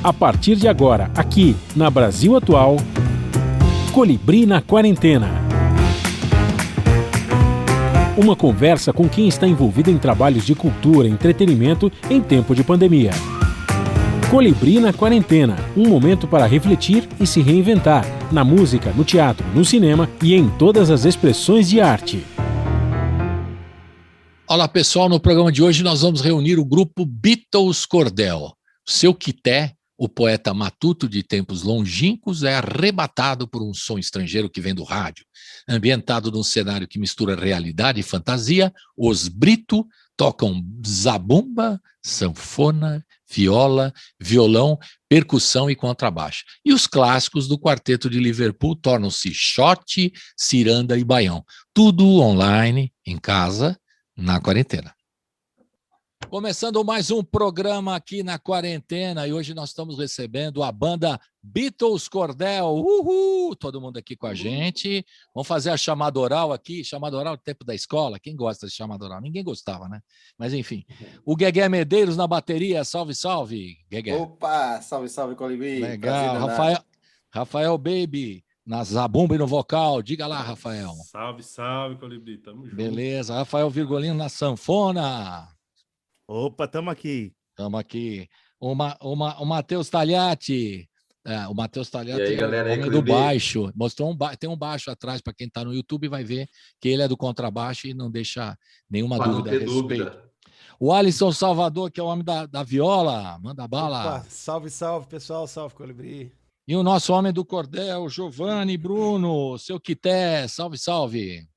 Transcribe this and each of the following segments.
A partir de agora, aqui na Brasil Atual, Colibri na Quarentena. Uma conversa com quem está envolvido em trabalhos de cultura e entretenimento em tempo de pandemia. Colibri na Quarentena, um momento para refletir e se reinventar, na música, no teatro, no cinema e em todas as expressões de arte. Olá pessoal, no programa de hoje nós vamos reunir o grupo Beatles Cordel. Seu Quité, o poeta matuto de tempos longínquos, é arrebatado por um som estrangeiro que vem do rádio. Ambientado num cenário que mistura realidade e fantasia, os Brito tocam zabumba, sanfona, viola, violão, percussão e contrabaixo. E os clássicos do quarteto de Liverpool tornam-se shot, ciranda e baião. Tudo online, em casa, na quarentena. Começando mais um programa aqui na quarentena, e hoje nós estamos recebendo a banda Beatles Cordel. Uhul! Todo mundo aqui com a gente. Vamos fazer a chamada oral aqui, chamada oral do tempo da escola. Quem gosta de chamada oral? Ninguém gostava, né? Mas enfim. O Guegué Medeiros na bateria. Salve, salve, Guegué. Opa! Salve, salve, Colibri. Legal. Rafael Baby na zabumba e no vocal. Diga lá, Rafael. Salve, salve, Colibri. Tamo junto. Beleza. Rafael Virgolino na sanfona. Opa, estamos aqui. Estamos aqui. O Matheus Tagliati. O Matheus Tagliati aí, galera, é o homem do baixo. Mostrou tem um baixo atrás para quem está no YouTube, vai ver que ele é do contrabaixo e não deixa nenhuma dúvida a respeito. Dúvida. O Alisson Salvador, que é o homem da viola. Manda bala. Opa, salve, salve, pessoal. Salve, Colibri. E o nosso homem do cordel, Giovanni Bruno. Seu Quité. Salve, salve.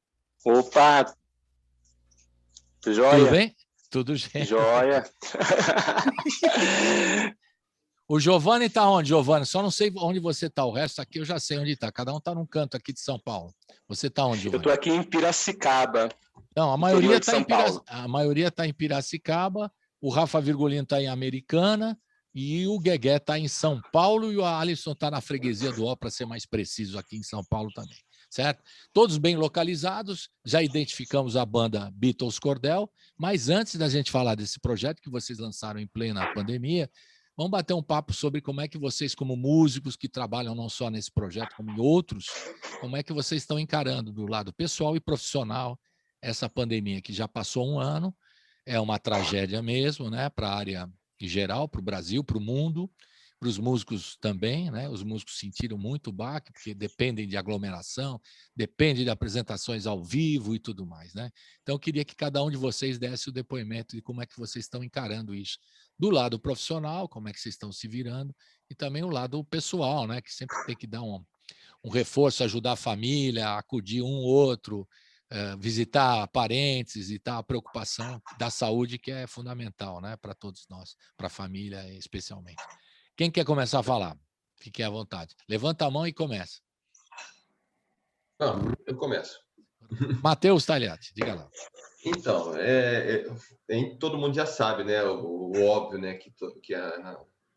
Opa! Joia. Tudo bem? Tudo gente. Joia. O Giovanni está onde, Giovanni? Só não sei onde você está. O resto aqui eu já sei onde está. Cada um está num canto aqui de São Paulo. Você está onde, Giovanni? Eu estou aqui em Piracicaba. Não, a maioria está em Piracicaba. O Rafa Virgulino está em Americana. E o Guegué está em São Paulo. E o Alisson está na freguesia do Ó, para ser mais preciso, aqui em São Paulo também. Certo? Todos bem localizados, já identificamos a banda Beatles Cordel, mas antes da gente falar desse projeto que vocês lançaram em plena pandemia, vamos bater um papo sobre como é que vocês, como músicos que trabalham não só nesse projeto, como em outros, como é que vocês estão encarando do lado pessoal e profissional essa pandemia que já passou um ano, é uma tragédia mesmo, né, para a área em geral, para o Brasil, para o mundo, para os músicos também, né? Os músicos sentiram muito o baque, porque dependem de aglomeração, dependem de apresentações ao vivo e tudo mais, né? Então, eu queria que cada um de vocês desse o depoimento de como é que vocês estão encarando isso. Do lado profissional, como é que vocês estão se virando, e também o lado pessoal, né? Que sempre tem que dar um reforço, ajudar a família, acudir um ou outro, visitar parentes e tal, a preocupação da saúde, que é fundamental, né? Para todos nós, para a família especialmente. Quem quer começar a falar? Fique à vontade. Levanta a mão e começa. Não, eu começo. Matheus Tagliati, diga lá. Então, todo mundo já sabe, né? O óbvio, né? Que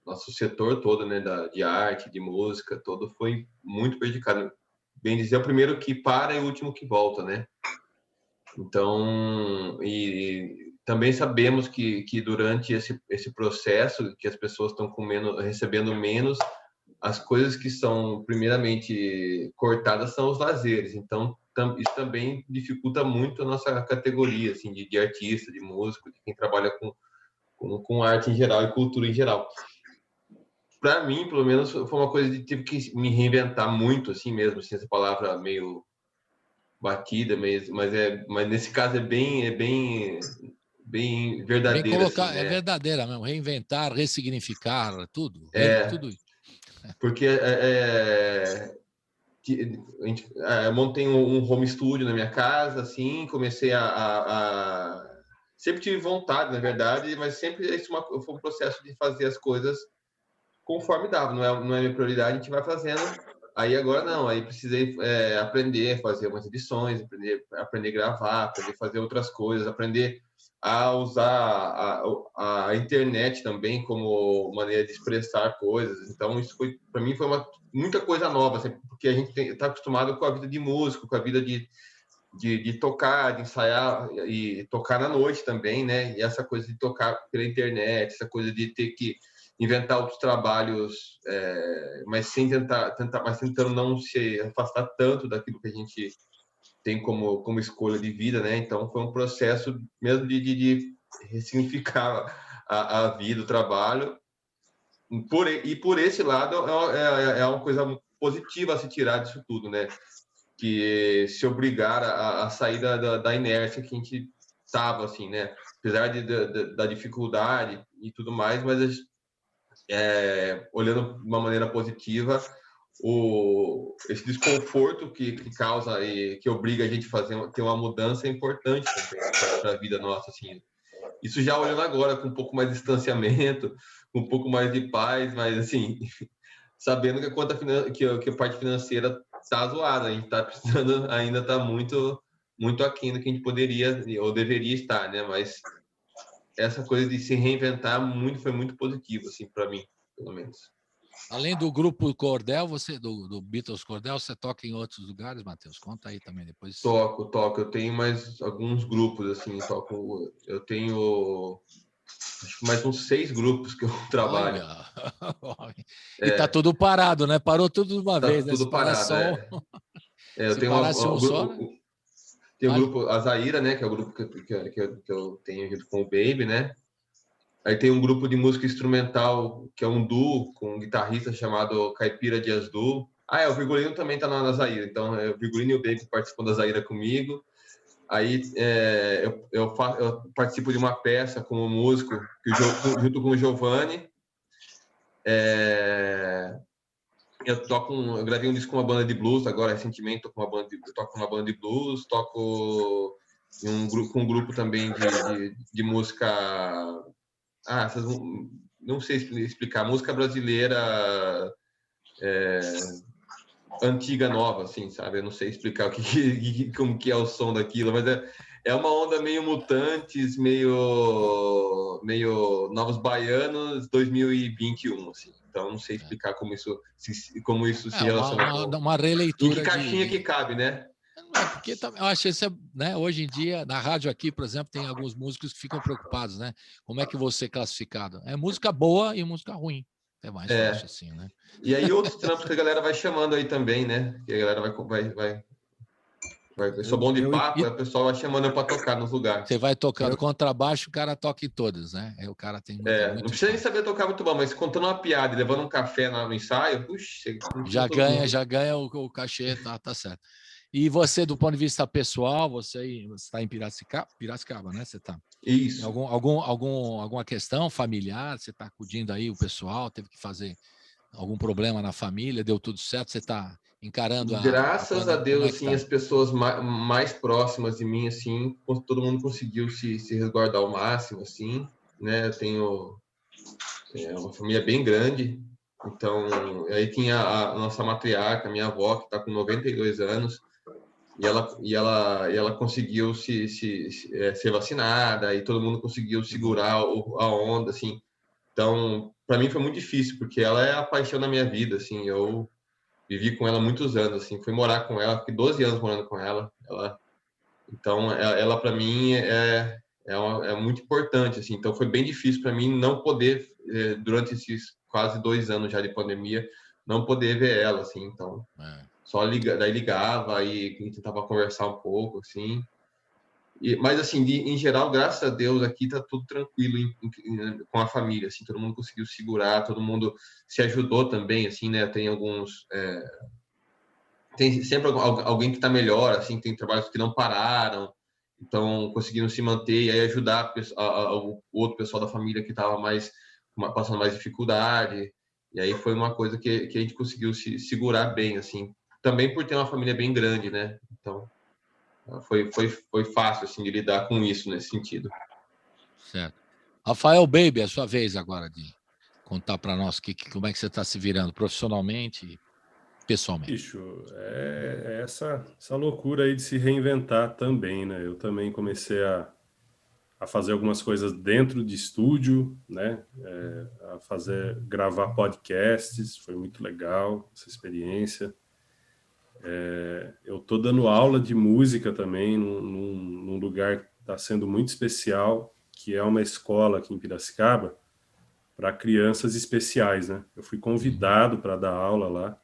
nosso setor todo, né? De arte, de música, todo foi muito prejudicado. Bem dizer, o primeiro que para e o último que volta, né? Então, e também sabemos que durante esse processo, que as pessoas estão recebendo menos, as coisas que são primeiramente cortadas são os lazeres. Então, isso também dificulta muito a nossa categoria assim, de artista, de músico, de quem trabalha com arte em geral e cultura em geral. Para mim, pelo menos, foi uma coisa de tive que me reinventar muito, assim mesmo, assim, essa palavra meio batida, mas nesse caso é bem verdadeira. Bem colocar, assim, né? É verdadeira mesmo, reinventar, ressignificar, tudo. Tudo isso. Porque eu montei um home studio na minha casa, assim, comecei sempre tive vontade, na verdade, mas sempre foi um processo de fazer as coisas conforme dava, não é minha prioridade, a gente vai fazendo. Aí agora não, aí precisei aprender a fazer umas edições, aprender a gravar, aprender a fazer outras coisas, aprender a usar a internet também como maneira de expressar coisas. Então isso para mim foi muita coisa nova, assim, porque a gente está acostumado com a vida de músico, com a vida de tocar, de ensaiar e tocar na noite também, né? E essa coisa de tocar pela internet, essa coisa de ter que inventar outros trabalhos, mas sem mas tentando não se afastar tanto daquilo que a gente tem como escolha de vida, né? Então foi um processo mesmo de ressignificar a vida, o trabalho. E por esse lado é uma coisa positiva a se tirar disso tudo, né? Que se obrigar a sair da inércia que a gente estava, assim, né? Apesar da dificuldade e tudo mais, mas olhando de uma maneira positiva, esse desconforto que causa e que obriga a gente a ter uma mudança é importante para a vida nossa, assim. Isso já olhando agora com um pouco mais de distanciamento, com um pouco mais de paz, mas assim, sabendo que a parte financeira está zoada, a gente está precisando, ainda está muito aquém do que a gente poderia ou deveria estar, né? Mas essa coisa de se reinventar foi muito positivo, assim, para mim, pelo menos. Além do grupo Cordel, do Beatles Cordel, você toca em outros lugares, Matheus? Conta aí também depois. Toco. Eu tenho mais alguns grupos, assim, eu tenho acho que mais uns 6 grupos que eu trabalho. E tá tudo parado, né? Parou tudo de uma vez, tudo né? parado, eu tenho tem o grupo Azaira, né? Que é o grupo que eu tenho junto com o Baby, né? Aí tem um grupo de música instrumental, que é um duo com um guitarrista chamado Caipira Dias Duo. O Virgulino também tá na Azaira, então o Virgulino e o Baby participam da Azaira comigo. Aí eu participo de uma peça como músico, junto com o Giovanni. Eu gravei um disco com uma banda de blues, agora recentemente eu toco com uma banda de blues, toco com um grupo também de música... não sei explicar, música brasileira antiga, nova, assim, sabe? Eu não sei explicar como que é o som daquilo, mas é uma onda meio Mutantes, meio Novos Baianos 2021, assim. Então, não sei explicar como isso se relaciona. Uma releitura. Em que caixinha que cabe, né? Porque eu acho que né, hoje em dia, na rádio aqui, por exemplo, tem alguns músicos que ficam preocupados, né? Como é que você é classificado? É música boa e música ruim. É mais fácil assim, né? E aí outros trampos que a galera vai chamando aí também, né? Que a galera vai eu sou bom de papo, o pessoal vai chamando eu para tocar nos lugares. Você vai tocando contrabaixo, o cara toca em todas, né? Aí o cara tem muito não precisa nem saber tocar muito bom, mas contando uma piada e levando um café no ensaio, puxa, já ganha o cachê, tá certo. E você, do ponto de vista pessoal, você está em Piracicaba, né? Você está? Isso. Alguma questão familiar? Você está acudindo aí o pessoal? Teve que fazer algum problema na família? Deu tudo certo? Você está encarando Graças a Deus, assim, as pessoas mais próximas de mim, assim, todo mundo conseguiu se resguardar ao máximo, assim, né? Eu tenho uma família bem grande, então aí tinha a nossa matriarca, minha avó, que está com 92 anos, e ela conseguiu ser vacinada, e todo mundo conseguiu segurar a onda, assim. Então, para mim foi muito difícil, porque ela é a paixão da minha vida, assim. Eu vivi com ela muitos anos, assim. Fui morar com ela, fiquei 12 anos morando com ela. Então, ela para mim é muito importante, assim. Então, foi bem difícil para mim não poder, durante esses quase 2 anos já de pandemia, não poder ver ela, assim. Então, daí ligava e tentava conversar um pouco, assim. Mas, assim, em geral, graças a Deus, aqui tá tudo tranquilo com a família, assim. Todo mundo conseguiu segurar, todo mundo se ajudou também, assim, né? Tem alguns... tem sempre alguém que está melhor, assim, tem trabalhos que não pararam, então conseguiram se manter e aí ajudar o outro pessoal da família que estava passando mais dificuldade. E aí foi uma coisa que a gente conseguiu se segurar bem, assim. Também por ter uma família bem grande, né? Então, foi fácil, assim, de lidar com isso nesse sentido. Certo. Rafael Baby, é a sua vez agora de contar para nós como é que você está se virando profissionalmente e pessoalmente. Bicho, é essa essa aí de se reinventar também, né? Eu também comecei a fazer algumas coisas dentro de estúdio, né? Gravar podcasts, foi muito legal essa experiência. Eu tô dando aula de música também num lugar que está sendo muito especial, que é uma escola aqui em Piracicaba, crianças especiais, né? Eu fui convidado para dar aula lá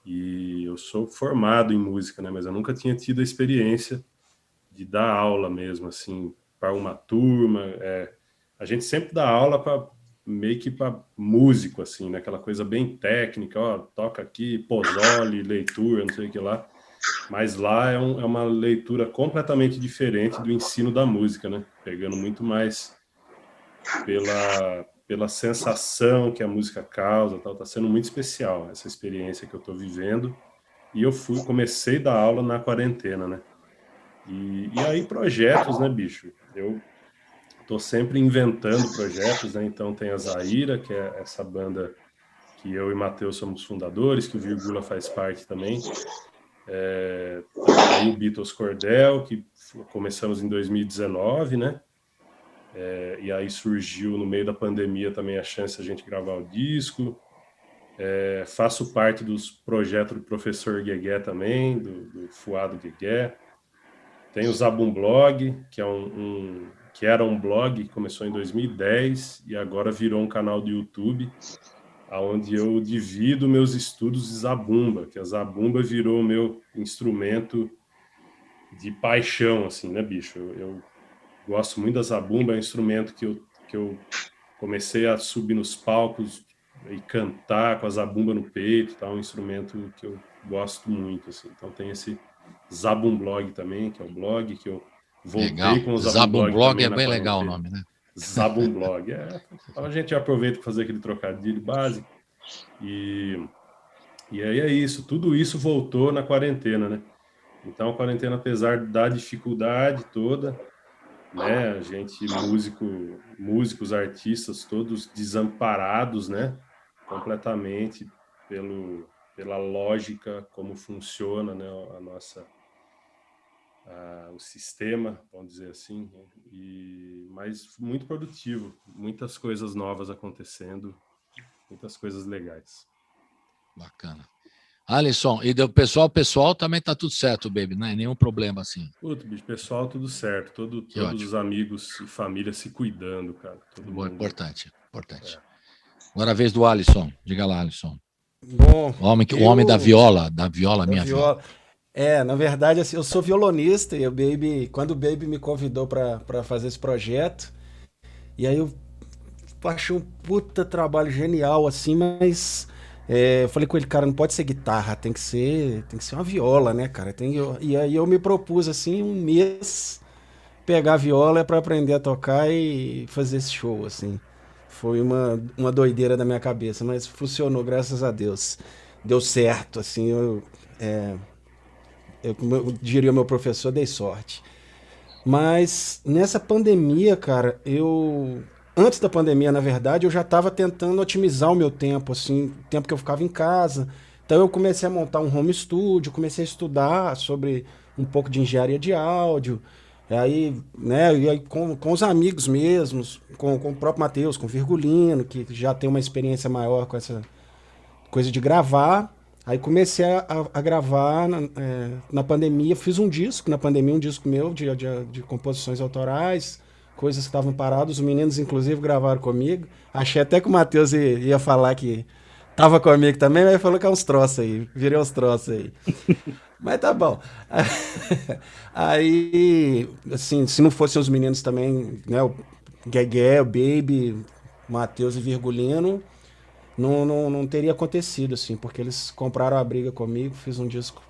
e eu sou formado em música, né? Mas eu nunca tinha tido a experiência de dar aula mesmo, assim, para uma turma. A gente sempre dá aula para meio que para músico, assim, né? Aquela coisa bem técnica, ó, toca aqui, Pozzoli, leitura, não sei o que lá. Mas lá é uma leitura completamente diferente do ensino da música, né? Pegando muito mais pela sensação que a música causa, tal. Tá sendo muito especial essa experiência que eu estou vivendo. E eu comecei a dar aula na quarentena, né? E aí projetos, né, bicho? Eu tô sempre inventando projetos, né? Então tem a Zaira, que é essa banda que eu e Matheus somos fundadores, que o Virgula faz parte também. Aí o Beatles Cordel, que começamos em 2019, né? E aí surgiu no meio da pandemia também a chance de a gente gravar o disco. Faço parte dos projetos do professor Guegué também, do Fuado Guegué. Tem o Zabum Blog, que que era um blog que começou em 2010 e agora virou um canal do YouTube, onde eu divido meus estudos de zabumba, que a zabumba virou meu instrumento de paixão, assim, né, bicho? Eu gosto muito da zabumba, é um instrumento que eu comecei a subir nos palcos e cantar com a zabumba no peito, tá? Um instrumento que eu gosto muito, assim. Então tem esse Zabum Blog também, que é o blog que eu voltei legal. com o Zabum Blog é bem quarentena. legal o nome, né? Zabum Blog. Então a gente aproveita para fazer aquele trocadilho básico. E aí é isso. Tudo isso voltou na quarentena, né? Então a quarentena, apesar da dificuldade toda, né? A gente, músicos, artistas, todos desamparados, né? Completamente pela lógica, como funciona, né? O sistema, vamos dizer assim, mas muito produtivo, muitas coisas novas acontecendo, muitas coisas legais. Bacana. Alisson, e do pessoal também tá tudo certo, baby, não é nenhum problema assim. Puta, bicho, pessoal, tudo certo, todos os amigos e família se cuidando, cara. Todo mundo. Importante. Agora a vez do Alisson, diga lá, Alisson. Bom, O homem da viola, minha viola. Na verdade, assim, eu sou violonista e quando o Baby me convidou para fazer esse projeto, e aí eu achei um puta trabalho genial, assim, mas eu falei com ele, cara, não pode ser guitarra, tem que ser uma viola, né, cara? E aí eu me propus, assim, um mês pegar a viola para aprender a tocar e fazer esse show, assim. Foi uma doideira da minha cabeça, mas funcionou, graças a Deus. Deu certo, assim, como eu diria o meu professor, dei sorte. Mas nessa pandemia, cara, antes da pandemia, na verdade, eu já estava tentando otimizar o meu tempo, assim, o tempo que eu ficava em casa. Então eu comecei a montar um home studio, comecei a estudar sobre um pouco de engenharia de áudio. E aí com os amigos mesmos, com o próprio Matheus, com o Virgulino, que já tem uma experiência maior com essa coisa de gravar. Aí comecei a gravar na pandemia, fiz um disco na pandemia, um disco meu de composições autorais, coisas que estavam paradas, os meninos inclusive gravaram comigo. Achei até que o Matheus ia falar que tava comigo também, mas ele falou que é uns troços aí, virei uns troços aí. Mas tá bom. Aí, assim, se não fossem os meninos também, né, o Guegué, o Baby, o Matheus e Virgulino, não teria acontecido, assim, porque eles compraram a briga comigo, fiz um disco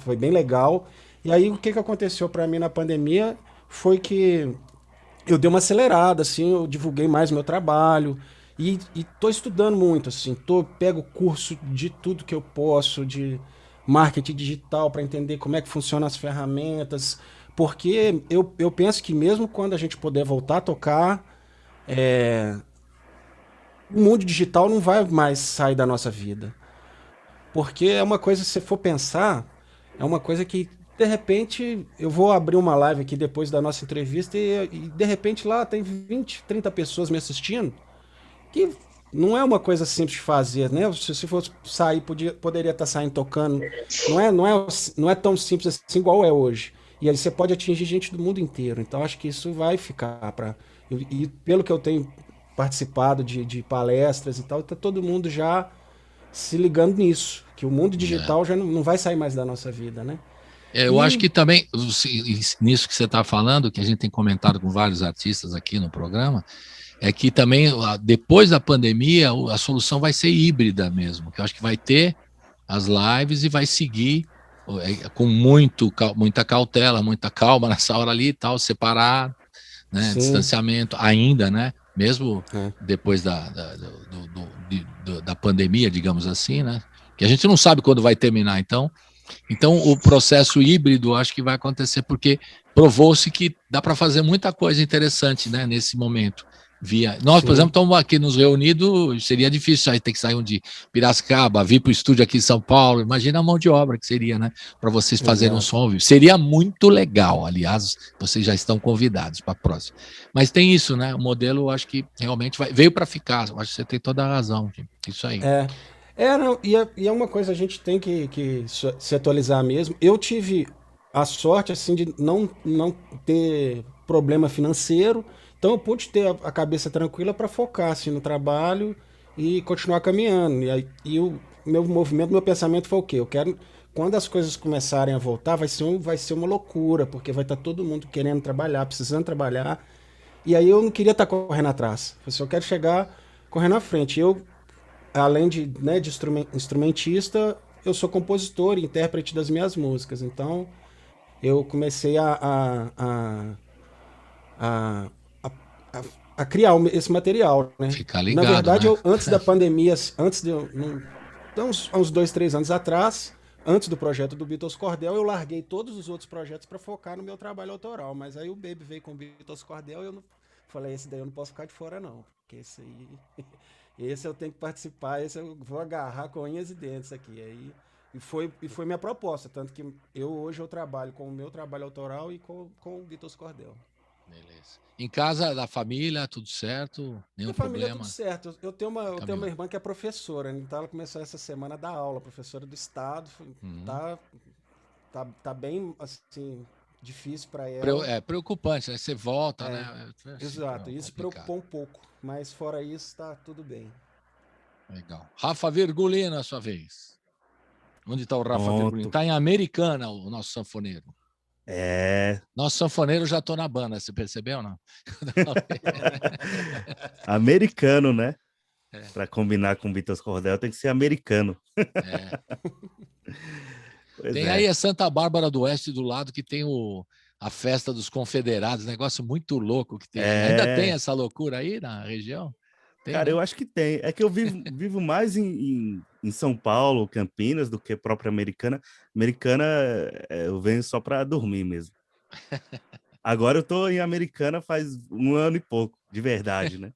foi bem legal. E aí o que aconteceu pra mim na pandemia foi que eu dei uma acelerada, assim, eu divulguei mais meu trabalho e tô estudando muito, assim, pego curso de tudo que eu posso, de marketing digital para entender como é que funcionam as ferramentas, porque eu penso que mesmo quando a gente puder voltar a tocar, o mundo digital não vai mais sair da nossa vida. Porque é uma coisa, se você for pensar, é uma coisa que, de repente, eu vou abrir uma live aqui depois da nossa entrevista e de repente lá tem 20, 30 pessoas me assistindo, que não é uma coisa simples de fazer, né? Se fosse sair, poderia estar saindo tocando. Não é tão simples assim igual é hoje. E aí você pode atingir gente do mundo inteiro. Então acho que isso vai ficar e pelo que eu tenho participado de palestras e tal, tá todo mundo já se ligando nisso, que o mundo digital já não vai sair mais da nossa vida, né? Eu acho que também, nisso que você está falando, que a gente tem comentado com vários artistas aqui no programa, é que também, depois da pandemia, a solução vai ser híbrida mesmo, que eu acho que vai ter as lives e vai seguir com muita cautela, muita calma nessa hora ali e tal, separar, né, distanciamento ainda, né? Mesmo depois da pandemia, digamos assim, né? Que a gente não sabe quando vai terminar, então o processo híbrido acho que vai acontecer porque provou-se que dá para fazer muita coisa interessante, né, nesse momento. Nós, por exemplo, estamos aqui nos reunidos, seria difícil aí ter que sair um de Piracicaba, vir para o estúdio aqui em São Paulo. Imagina a mão de obra que seria, né, para vocês fazerem um som ao vivo. Seria muito legal, aliás, vocês já estão convidados para a próxima. Mas tem isso, né, o modelo acho que realmente veio para ficar. Acho que você tem toda a razão, isso aí. Não, e é uma coisa, a gente tem que se atualizar mesmo. Eu tive a sorte, assim, de não ter problema financeiro, então eu pude ter a cabeça tranquila para focar, assim, no trabalho e continuar caminhando. E o meu movimento, meu pensamento foi o quê? Eu quero, quando as coisas começarem a voltar, vai ser uma loucura, porque vai estar todo mundo querendo trabalhar, precisando trabalhar, e aí eu não queria estar correndo atrás. Eu só quero chegar correndo à frente. Além de instrumentista, eu sou compositor e intérprete das minhas músicas. Então, eu comecei a criar esse material, né? Ficar ligado, na verdade, né? antes da pandemia, uns 2, 3 anos atrás, antes do projeto do Beatles Cordel, eu larguei todos os outros projetos para focar no meu trabalho autoral. Mas aí o Baby veio com o Beatles Cordel e eu falei, esse daí eu não posso ficar de fora, não. Porque esse aí... Esse eu tenho que participar, esse eu vou agarrar com unhas e dentes aqui. E foi minha proposta, tanto que hoje eu trabalho com o meu trabalho autoral e com o Beatles Cordel. Beleza. Em casa da família, tudo certo? Nenhum família, problema? Tudo certo. Eu tenho uma irmã que é professora, então ela começou essa semana a dar aula, professora do estado. Tá bem, assim, difícil para ela. É preocupante, né? Você volta, né? Exato, isso preocupou um pouco, mas fora isso tá tudo bem. Legal. Rafa Virgulino, a sua vez. Onde está o Rafa Virgulino? Está em Americana, o nosso sanfoneiro. Nosso sanfoneiro já tô na banda, você percebeu ou não? Americano, né? Para combinar com Beatles Cordel tem que ser americano. Tem aí a Santa Bárbara do Oeste do lado que tem a festa dos confederados, negócio muito louco que tem. Ainda tem essa loucura aí na região? Tem, cara, né? eu acho que tem. É que eu vivo mais em São Paulo, Campinas, do que própria Americana. Americana eu venho só para dormir mesmo. Agora eu tô em Americana faz 1 ano e pouco, de verdade, né?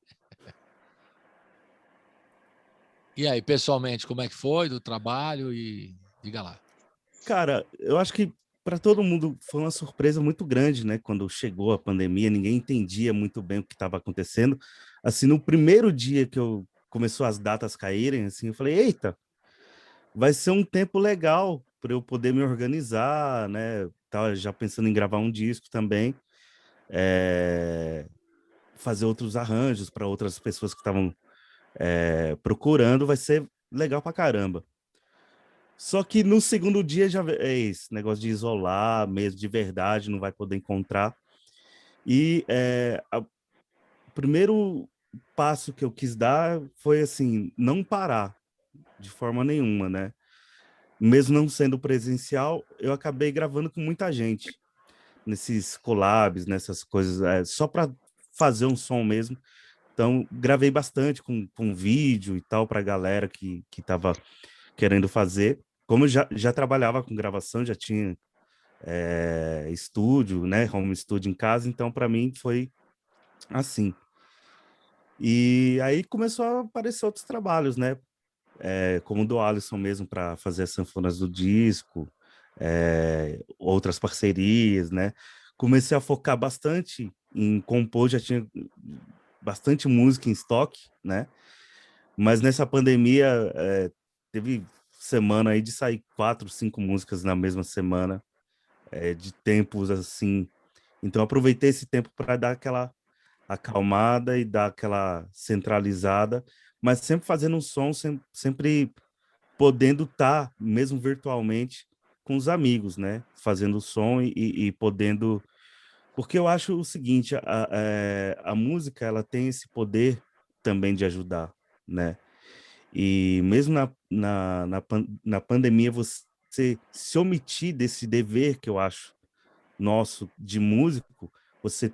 E aí, pessoalmente, como é que foi do trabalho? E diga lá. Cara, eu acho que para todo mundo foi uma surpresa muito grande, né? Quando chegou a pandemia, ninguém entendia muito bem o que estava acontecendo. Assim, no primeiro dia que começou as datas caírem, assim, eu falei, eita, vai ser um tempo legal para eu poder me organizar, né? Tava já pensando em gravar um disco também, fazer outros arranjos para outras pessoas que estavam procurando, vai ser legal pra caramba. Só que no segundo dia já é esse negócio de isolar mesmo, de verdade, não vai poder encontrar. E o primeiro passo que eu quis dar foi assim, não parar de forma nenhuma, né? Mesmo não sendo presencial, eu acabei gravando com muita gente nesses collabs, nessas coisas, só para fazer um som mesmo. Então, gravei bastante com vídeo e tal para a galera que estava querendo fazer. Como eu já trabalhava com gravação, já tinha estúdio, né, home studio em casa, então para mim foi assim. E aí começou a aparecer outros trabalhos, né, como o do Alisson mesmo, para fazer as sanfonas do disco, outras parcerias, né. Comecei a focar bastante em compor, já tinha bastante música em estoque, né, mas nessa pandemia teve semana aí de sair 4, 5 músicas na mesma semana, de tempos assim. Então aproveitei esse tempo para dar aquela acalmada e dar aquela centralizada, mas sempre fazendo um som, sempre podendo estar, mesmo virtualmente, com os amigos, né? Fazendo som e podendo... Porque eu acho o seguinte, a música, ela tem esse poder também de ajudar, né? E mesmo na pandemia, você se omitir desse dever que eu acho nosso de músico, você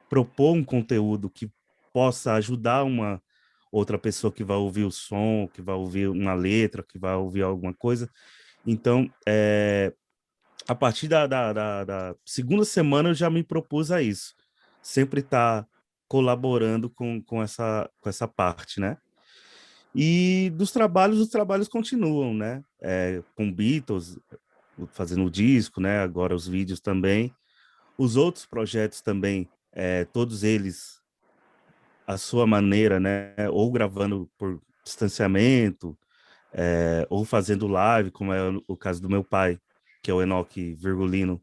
propor um conteúdo que possa ajudar uma outra pessoa que vai ouvir o som, que vai ouvir uma letra, que vai ouvir alguma coisa. Então, a partir da segunda semana eu já me propus a isso. Sempre estar colaborando com essa parte, né? E os trabalhos continuam, né? Com Beatles, fazendo o disco, né? Agora os vídeos também. Os outros projetos também, todos eles à sua maneira, né? Ou gravando por distanciamento, ou fazendo live, como é o caso do meu pai, que é o Enoque Virgulino.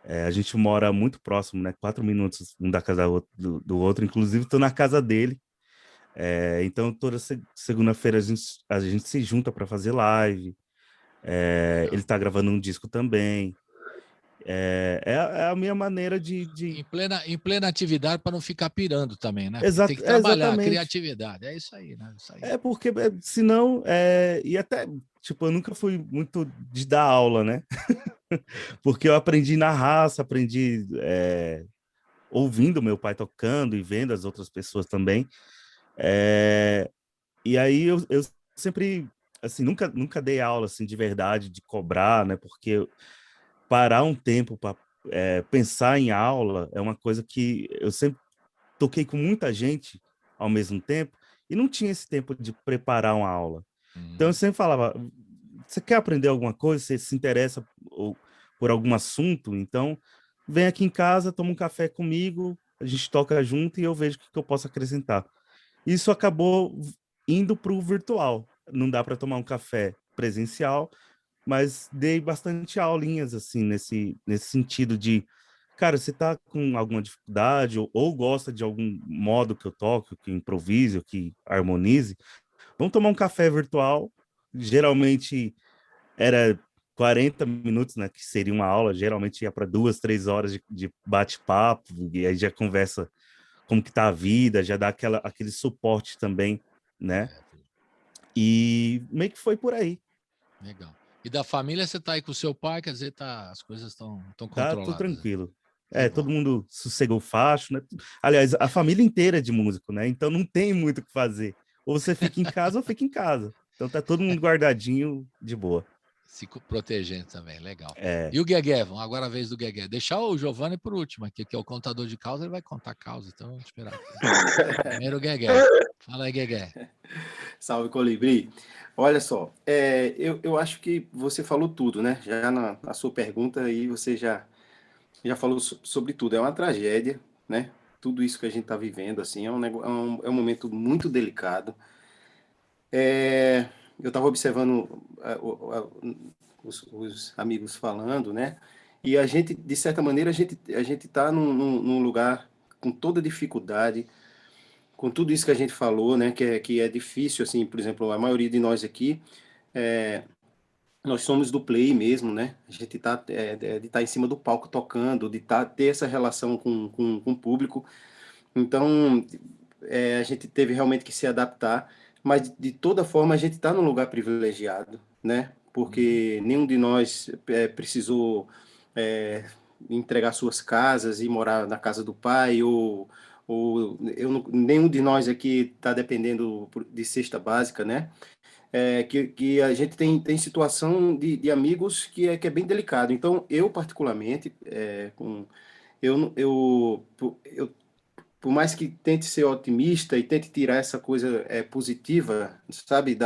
A gente mora muito próximo, né? 4 minutos um da casa do outro. Inclusive, estou na casa dele. Então, toda segunda-feira a gente se junta para fazer live. Ele está gravando um disco também. É a minha maneira de... Em plena atividade para não ficar pirando também, né? Porque tem que trabalhar a Exatamente. criatividade. É isso aí, né? Isso aí. Porque senão... E até, tipo, eu nunca fui muito de dar aula, né? Porque eu aprendi na raça, aprendi ouvindo meu pai tocando e vendo as outras pessoas também. E aí eu sempre, assim, nunca dei aula, assim, de verdade, de cobrar, né? Porque parar um tempo para pensar em aula é uma coisa que eu sempre toquei com muita gente ao mesmo tempo e não tinha esse tempo de preparar uma aula. Então eu sempre falava, você quer aprender alguma coisa, você se interessa por algum assunto, então vem aqui em casa, toma um café comigo, a gente toca junto e eu vejo o que eu posso acrescentar. Isso acabou indo para o virtual. Não dá para tomar um café presencial, mas dei bastante aulinhas assim nesse sentido de, cara, você tá com alguma dificuldade ou gosta de algum modo que eu toque, que improvise, que harmonize, vamos tomar um café virtual. Geralmente era 40 minutos, né, que seria uma aula, geralmente ia para 2, 3 horas de bate-papo, e aí já conversa como que tá a vida, já dá aquele suporte também, né? E meio que foi por aí. Legal. E da família, você tá aí com o seu pai, quer dizer, as coisas estão Tá tudo controladas. tranquilo. Que Todo bom. mundo sossegou o facho, né? Aliás, a família inteira é de músico, né? Então não tem muito o que fazer. Ou você fica em casa ou fica em casa. Então tá todo mundo guardadinho, de boa. Se protegendo também, legal. É. E o Guegué, vamos agora a vez do Guegué. Deixar o Giovanni por último aqui, que é o contador de causa, ele vai contar causa, então vamos esperar aqui. Primeiro o Guegué. Fala aí, Guegué. Salve, Colibri. Olha só, eu acho que você falou tudo, né? Já na sua pergunta aí você já falou sobre tudo. É uma tragédia, né? Tudo isso que a gente está vivendo, assim, é um momento muito delicado. Eu estava observando os amigos falando, né? E a gente, de certa maneira, a gente está num lugar com toda dificuldade, com tudo isso que a gente falou, né? Que é difícil, assim, por exemplo, a maioria de nós aqui, nós somos do play mesmo, né? A gente tá, de estar em cima do palco tocando, de ter essa relação com o público. Então, a gente teve realmente que se adaptar, mas de toda forma a gente está num lugar privilegiado, né? Porque nenhum de nós precisou entregar suas casas e morar na casa do pai, ou nenhum de nós aqui está dependendo de cesta básica, né? Que a gente tem situação de amigos que é bem delicado. Então, eu particularmente, eu por mais que tente ser otimista e tente tirar essa coisa positiva, sabe,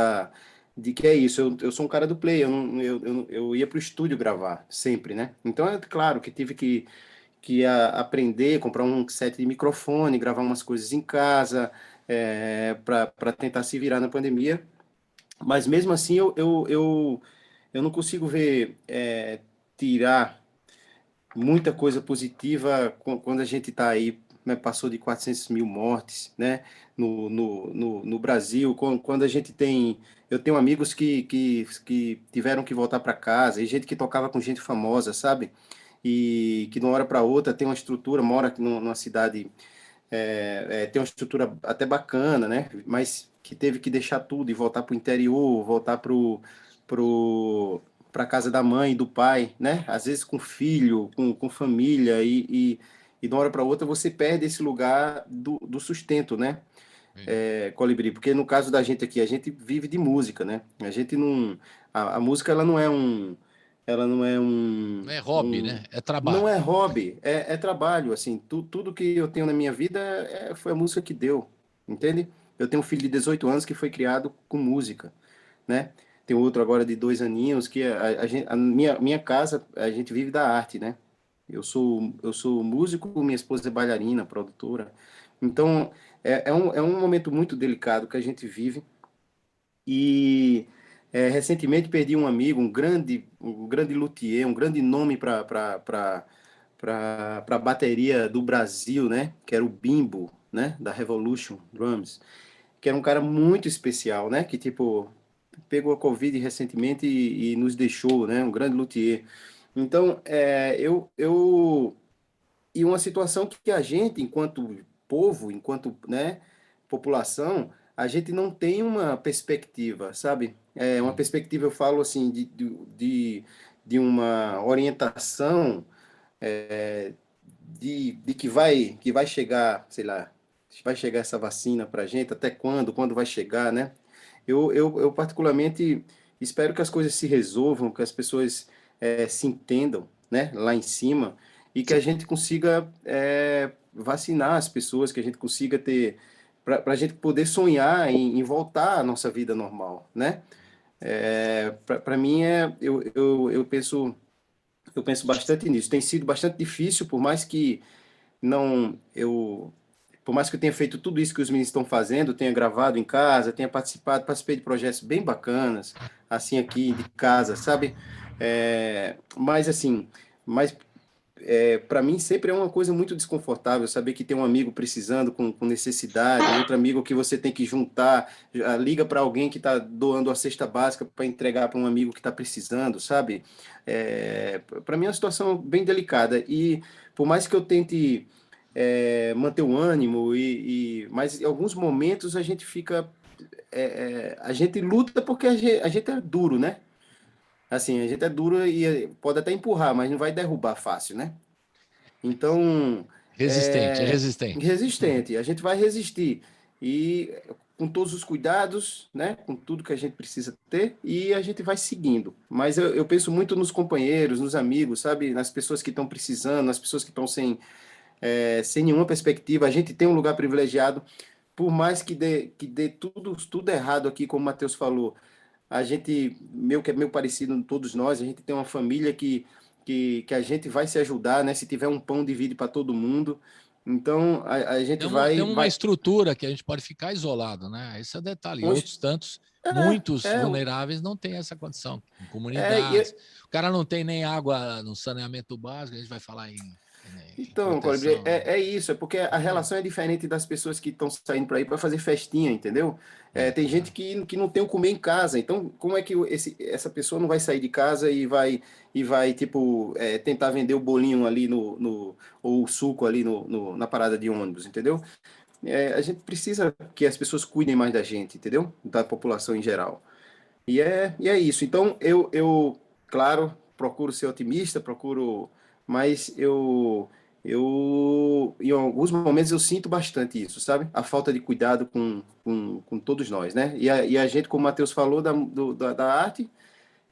de que é isso, eu sou um cara do play, eu ia para o estúdio gravar, sempre, né? Então, é claro que tive que aprender, comprar um set de microfone, gravar umas coisas em casa, para tentar se virar na pandemia, mas mesmo assim eu não consigo ver, tirar muita coisa positiva quando a gente está aí né, passou de 400 mil mortes, né, no Brasil, quando a gente tem... Eu tenho amigos que tiveram que voltar para casa, e gente que tocava com gente famosa, sabe? E que de uma hora para outra tem uma estrutura, mora numa cidade, tem uma estrutura até bacana, né? Mas que teve que deixar tudo e voltar para o interior, voltar para a casa da mãe e do pai, né? Às vezes com filho, com família, e de uma hora para outra você perde esse lugar do sustento, né? Colibri, porque no caso da gente aqui, a gente vive de música, né? A gente não... A música, ela não é um... Não é hobby, né? É trabalho. Não é hobby, é trabalho, assim. Tudo que eu tenho na minha vida foi a música que deu, entende? Eu tenho um filho de 18 anos que foi criado com música, né? Tem outro agora de 2 aninhos que a minha casa, a gente vive da arte, né? Eu sou músico, minha esposa é bailarina, produtora. Então, é um momento muito delicado que a gente vive. E recentemente perdi um amigo, um grande luthier, um grande nome para a bateria do Brasil, né? Que era o Bimbo, né? Da Revolution Drums, que era um cara muito especial, né? Que tipo pegou a Covid recentemente e nos deixou, né? Um grande luthier. Então, e uma situação que a gente, enquanto povo, enquanto, né, população, a gente não tem uma perspectiva, sabe? Uma perspectiva, eu falo assim, de uma orientação, de que vai chegar, sei lá, vai chegar essa vacina para a gente, até quando vai chegar, né? Eu particularmente espero que as coisas se resolvam, que as pessoas se entendam, né, lá em cima, e que a gente consiga vacinar as pessoas, que a gente consiga ter, para a gente poder sonhar em voltar à nossa vida normal, né? Para mim, eu penso bastante nisso. Tem sido bastante difícil, não eu por mais que eu tenha feito tudo isso que os meninos estão fazendo, tenha gravado em casa, tenha participei de projetos bem bacanas, assim, aqui de casa, sabe? Mas assim, mas para mim sempre é uma coisa muito desconfortável saber que tem um amigo precisando com necessidade, outro amigo que você tem que juntar, liga para alguém que está doando a cesta básica para entregar para um amigo que está precisando, sabe? Para mim é uma situação bem delicada e por mais que eu tente manter o ânimo mas em alguns momentos a gente fica a gente luta porque a gente é duro, né? Assim, a gente é duro e pode até empurrar, mas não vai derrubar fácil, né? Então, Resistente. resistente, a gente vai resistir. E com todos os cuidados, né? Com tudo que a gente precisa ter, e a gente vai seguindo. Mas eu penso muito nos companheiros, nos amigos, sabe? Nas pessoas que estão precisando, nas pessoas que estão sem nenhuma perspectiva. A gente tem um lugar privilegiado, por mais que dê tudo errado aqui, como o Matheus falou. A gente, que é meio parecido todos nós, a gente tem uma família que a gente vai se ajudar, né? Se tiver um pão, divide para todo mundo. Então, a gente tem uma estrutura que a gente pode ficar isolado, né? Esse é o detalhe. E outros tantos, muitos vulneráveis não têm essa condição. Em comunidades. O cara não tem nem água no saneamento básico, a gente vai falar em então, Colibri, isso, é porque a relação é diferente das pessoas que estão saindo para ir para fazer festinha, entendeu? Tem gente que não tem o comer em casa, então como é que essa pessoa não vai sair de casa e vai tipo, tentar vender o bolinho ali ou o suco ali na parada de ônibus, entendeu? A gente precisa que as pessoas cuidem mais da gente, entendeu? Da população em geral. E é isso. Então, claro, procuro ser otimista, mas em alguns momentos eu sinto bastante isso, sabe? A falta de cuidado com todos nós, né? E a gente, como o Matheus falou, da arte,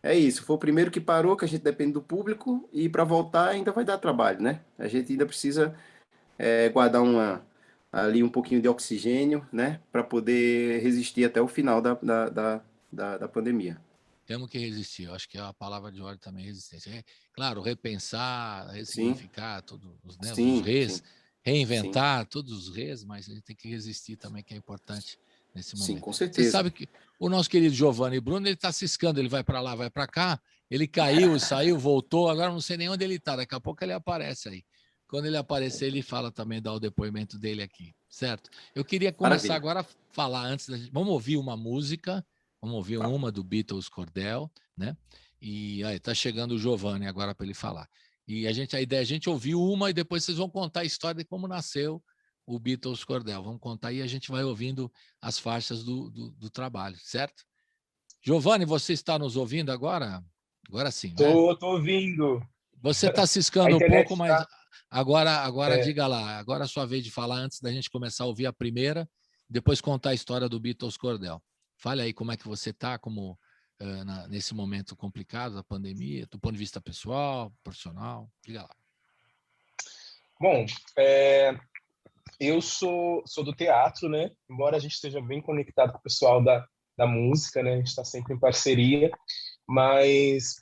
é isso. Foi o primeiro que parou, que a gente depende do público, e para voltar ainda vai dar trabalho, né? A gente ainda precisa guardar ali um pouquinho de oxigênio, né? Para poder resistir até o final da pandemia. Temos que resistir. Eu acho que a palavra de ordem também é resistência. Claro, repensar, ressignificar todos os reis, sim. Reinventar todos os reis, mas a gente tem que resistir também, que é importante nesse momento. Sim, com certeza. Você sabe que o nosso querido Giovanni Bruno, ele está ciscando, ele vai para lá, vai para cá, ele caiu, saiu, voltou, agora não sei nem onde ele está, daqui a pouco ele aparece aí. Quando ele aparecer, ele fala também, dá o depoimento dele aqui, certo? Eu queria começar agora a falar antes da gente. Vamos ouvir uma música, vamos ouvir uma do Beatles Cordel, né? E aí, tá chegando o Giovanni agora para ele falar. E a ideia é a gente ouvir uma e depois vocês vão contar a história de como nasceu o Beatles Cordel. Vamos contar e a gente vai ouvindo as faixas do trabalho, certo? Giovanni, você está nos ouvindo agora? Agora sim, né? Tô ouvindo. Você está ciscando um pouco, mas tá... agora diga lá. Agora é a sua vez de falar antes da gente começar a ouvir a primeira, depois contar a história do Beatles Cordel. Fale aí como é que você está nesse momento complicado da pandemia, do ponto de vista pessoal, profissional. Diga lá. Bom, eu sou do teatro, né? Embora a gente esteja bem conectado com o pessoal da música, né? A gente está sempre em parceria, mas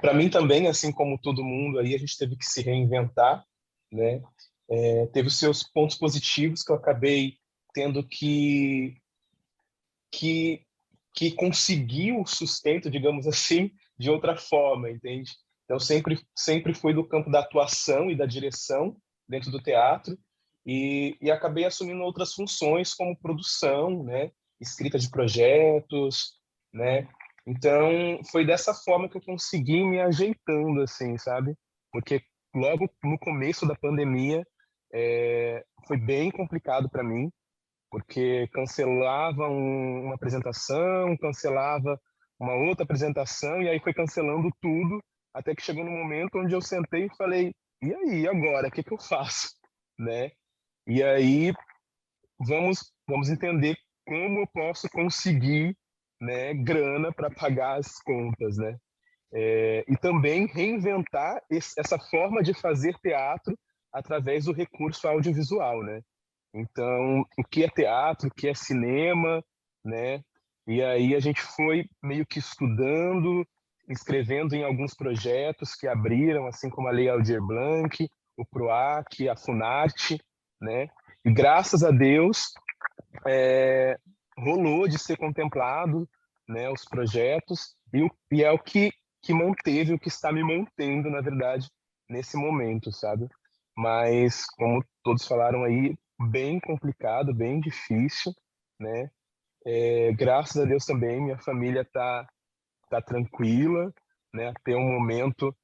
para mim também, assim como todo mundo aí, a gente teve que se reinventar, né? Teve os seus pontos positivos que eu acabei tendo que conseguir o sustento, digamos assim, de outra forma, entende? Então sempre fui do campo da atuação e da direção dentro do teatro e acabei assumindo outras funções como produção, né? Escrita de projetos, né? Então, foi dessa forma que eu consegui me ajeitando, assim, sabe? Porque logo no começo da pandemia foi bem complicado para mim, porque cancelava uma apresentação, cancelava uma outra apresentação, e aí foi cancelando tudo, até que chegou no momento onde eu sentei e falei, e aí, agora, o que eu faço? Né? E aí, vamos entender como eu posso conseguir, né, grana para pagar as contas, né? E também reinventar essa forma de fazer teatro através do recurso audiovisual, né? Então, o que é teatro, o que é cinema, né? E aí a gente foi meio que estudando, escrevendo em alguns projetos que abriram, assim como a Lei Aldir Blanc, o PROAC, a Funarte, né? E graças a Deus rolou de ser contemplado, né, os projetos, e é o que manteve, o que está me mantendo, na verdade, nesse momento, sabe? Mas, como todos falaram aí, bem complicado, bem difícil, né? Graças a Deus também, minha família tá tranquila, né? Até um momento,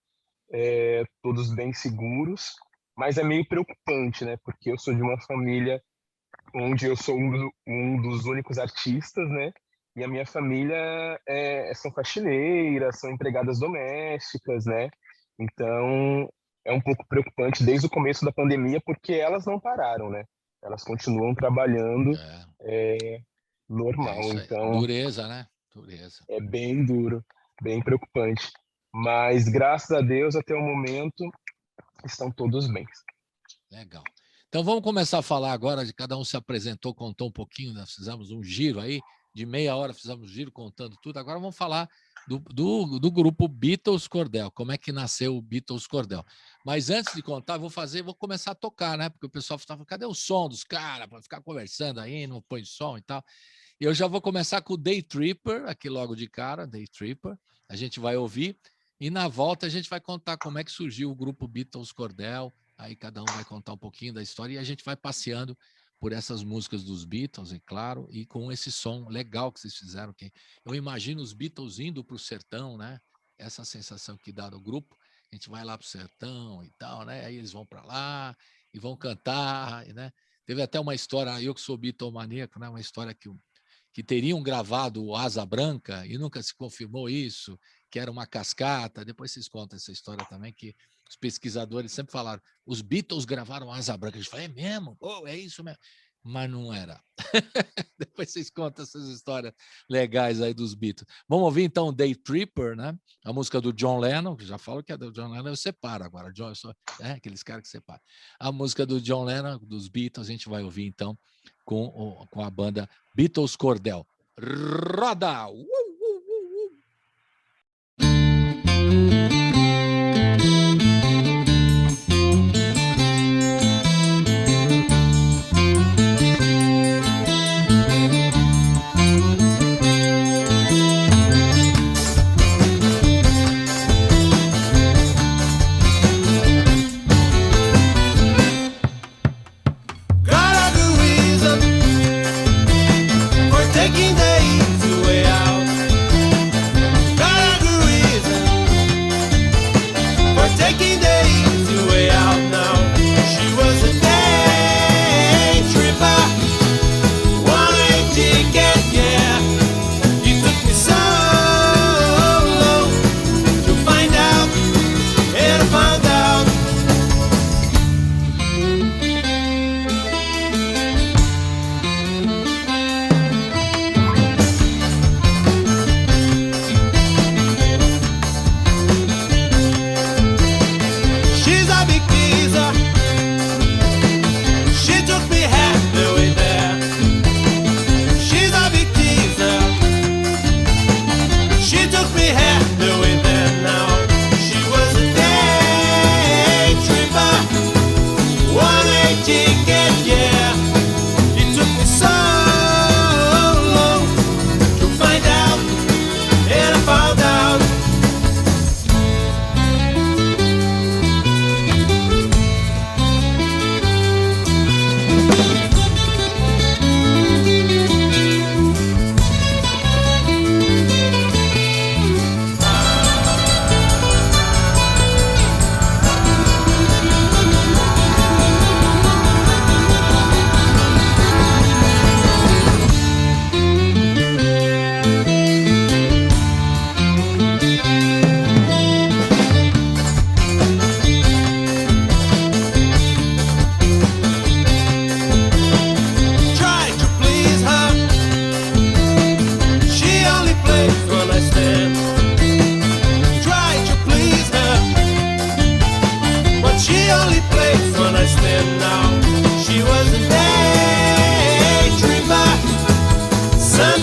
todos bem seguros, mas é meio preocupante, né? Porque eu sou de uma família onde eu sou um dos únicos artistas, né? E a minha família são faxineiras, são empregadas domésticas, né? Então, é um pouco preocupante desde o começo da pandemia, porque elas não pararam, né? Elas continuam trabalhando normal. Então, dureza, né? Dureza. É bem duro, bem preocupante. Mas, graças a Deus, até o momento, estão todos bem. Legal. Então, vamos começar a falar agora, de cada um se apresentou, contou um pouquinho, nós fizemos um giro aí, de meia hora fizemos um giro contando tudo. Agora vamos falar do grupo Beatles Cordel, como é que nasceu o Beatles Cordel. Mas antes de contar, vou começar a tocar, né? Porque o pessoal estava, cadê o som dos caras, para ficar conversando aí, não põe som e tal. E eu já vou começar com o Day Tripper, aqui logo de cara, Day Tripper. A gente vai ouvir, e na volta a gente vai contar como é que surgiu o grupo Beatles Cordel. Aí cada um vai contar um pouquinho da história e a gente vai passeando por essas músicas dos Beatles, é claro, e com esse som legal que vocês fizeram. Que eu imagino os Beatles indo para o sertão, né? Essa sensação que dá no grupo. A gente vai lá para o sertão e tal, né? Aí eles vão para lá e vão cantar, né? Teve até uma história, eu que sou bitomaníaco, né? Uma história que teriam gravado o Asa Branca e nunca se confirmou isso, que era uma cascata. Depois vocês contam essa história também, que os pesquisadores sempre falaram, os Beatles gravaram Asa Branca. A gente fala, é mesmo? Pô, é isso mesmo. Mas não era. Depois vocês contam essas histórias legais aí dos Beatles. Vamos ouvir então Day Tripper, né? A música do John Lennon, que já falo que é do John Lennon, eu separo agora. Aqueles caras que separam. A música do John Lennon, dos Beatles, a gente vai ouvir então com a banda Beatles Cordel. Roda!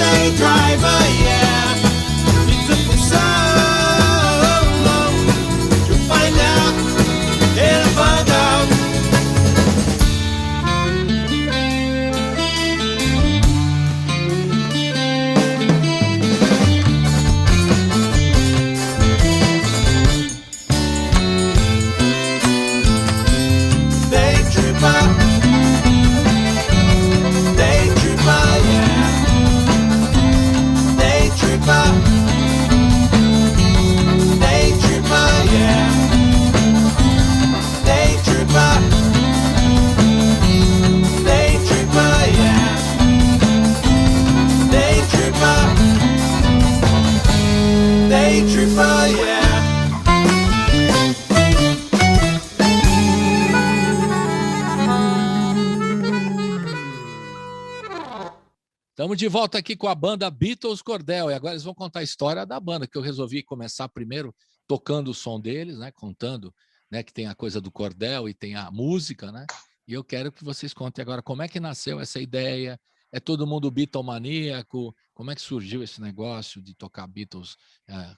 Sunday driver, yeah. It took me so long to find out, and find out. Estamos de volta aqui com a banda Beatles Cordel, e agora eles vão contar a história da banda, que eu resolvi começar primeiro tocando o som deles, né, contando, né, que tem a coisa do cordel e tem a música, né? E eu quero que vocês contem agora como é que nasceu essa ideia. É todo mundo Beatlemaníaco? Como é que surgiu esse negócio de tocar Beatles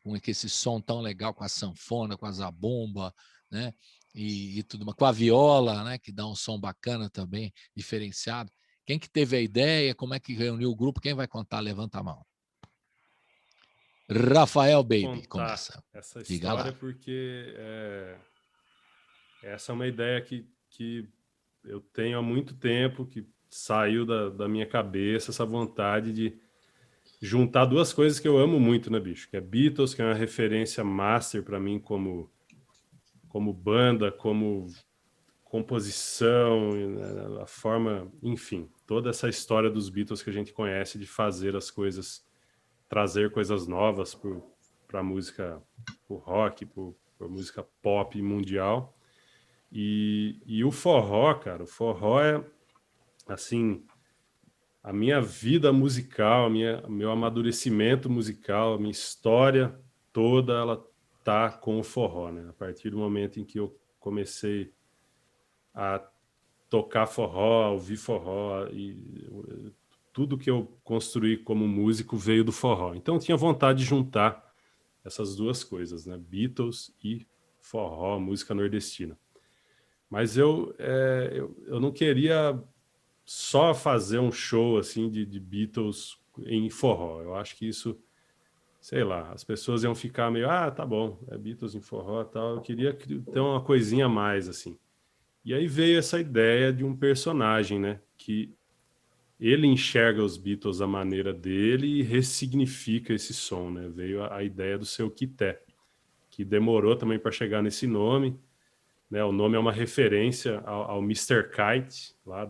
com esse som tão legal, com a sanfona, com a zabumba, né? E tudo mais, com a viola, né, que dá um som bacana também, diferenciado. Quem que teve a ideia? Como é que reuniu o grupo? Quem vai contar? Levanta a mão. Rafael Baby, começa. Essa Diga história lá. porque essa é uma ideia que eu tenho há muito tempo, que saiu da minha cabeça, essa vontade de juntar duas coisas que eu amo muito, né, bicho? Que é Beatles, que é uma referência master para mim como banda, como composição, a forma, enfim, toda essa história dos Beatles que a gente conhece de fazer as coisas, trazer coisas novas para a música, para o rock, para a música pop mundial. E o forró, cara, o forró é, assim, a minha vida musical, meu amadurecimento musical, a minha história toda, ela tá com o forró, né? A partir do momento em que eu comecei a tocar forró, ouvir forró, e tudo que eu construí como músico veio do forró. Então eu tinha vontade de juntar essas duas coisas, né? Beatles e forró, música nordestina. Mas eu não queria só fazer um show assim de Beatles em forró. Eu acho que isso, sei lá, as pessoas iam ficar meio, tá bom, é Beatles em forró e tal. Eu queria ter uma coisinha a mais, assim. E aí veio essa ideia de um personagem, né? Que ele enxerga os Beatles da maneira dele e ressignifica esse som, né? Veio a ideia do Seu Quité, que demorou também para chegar nesse nome, né? O nome é uma referência ao Mr. Kite, lá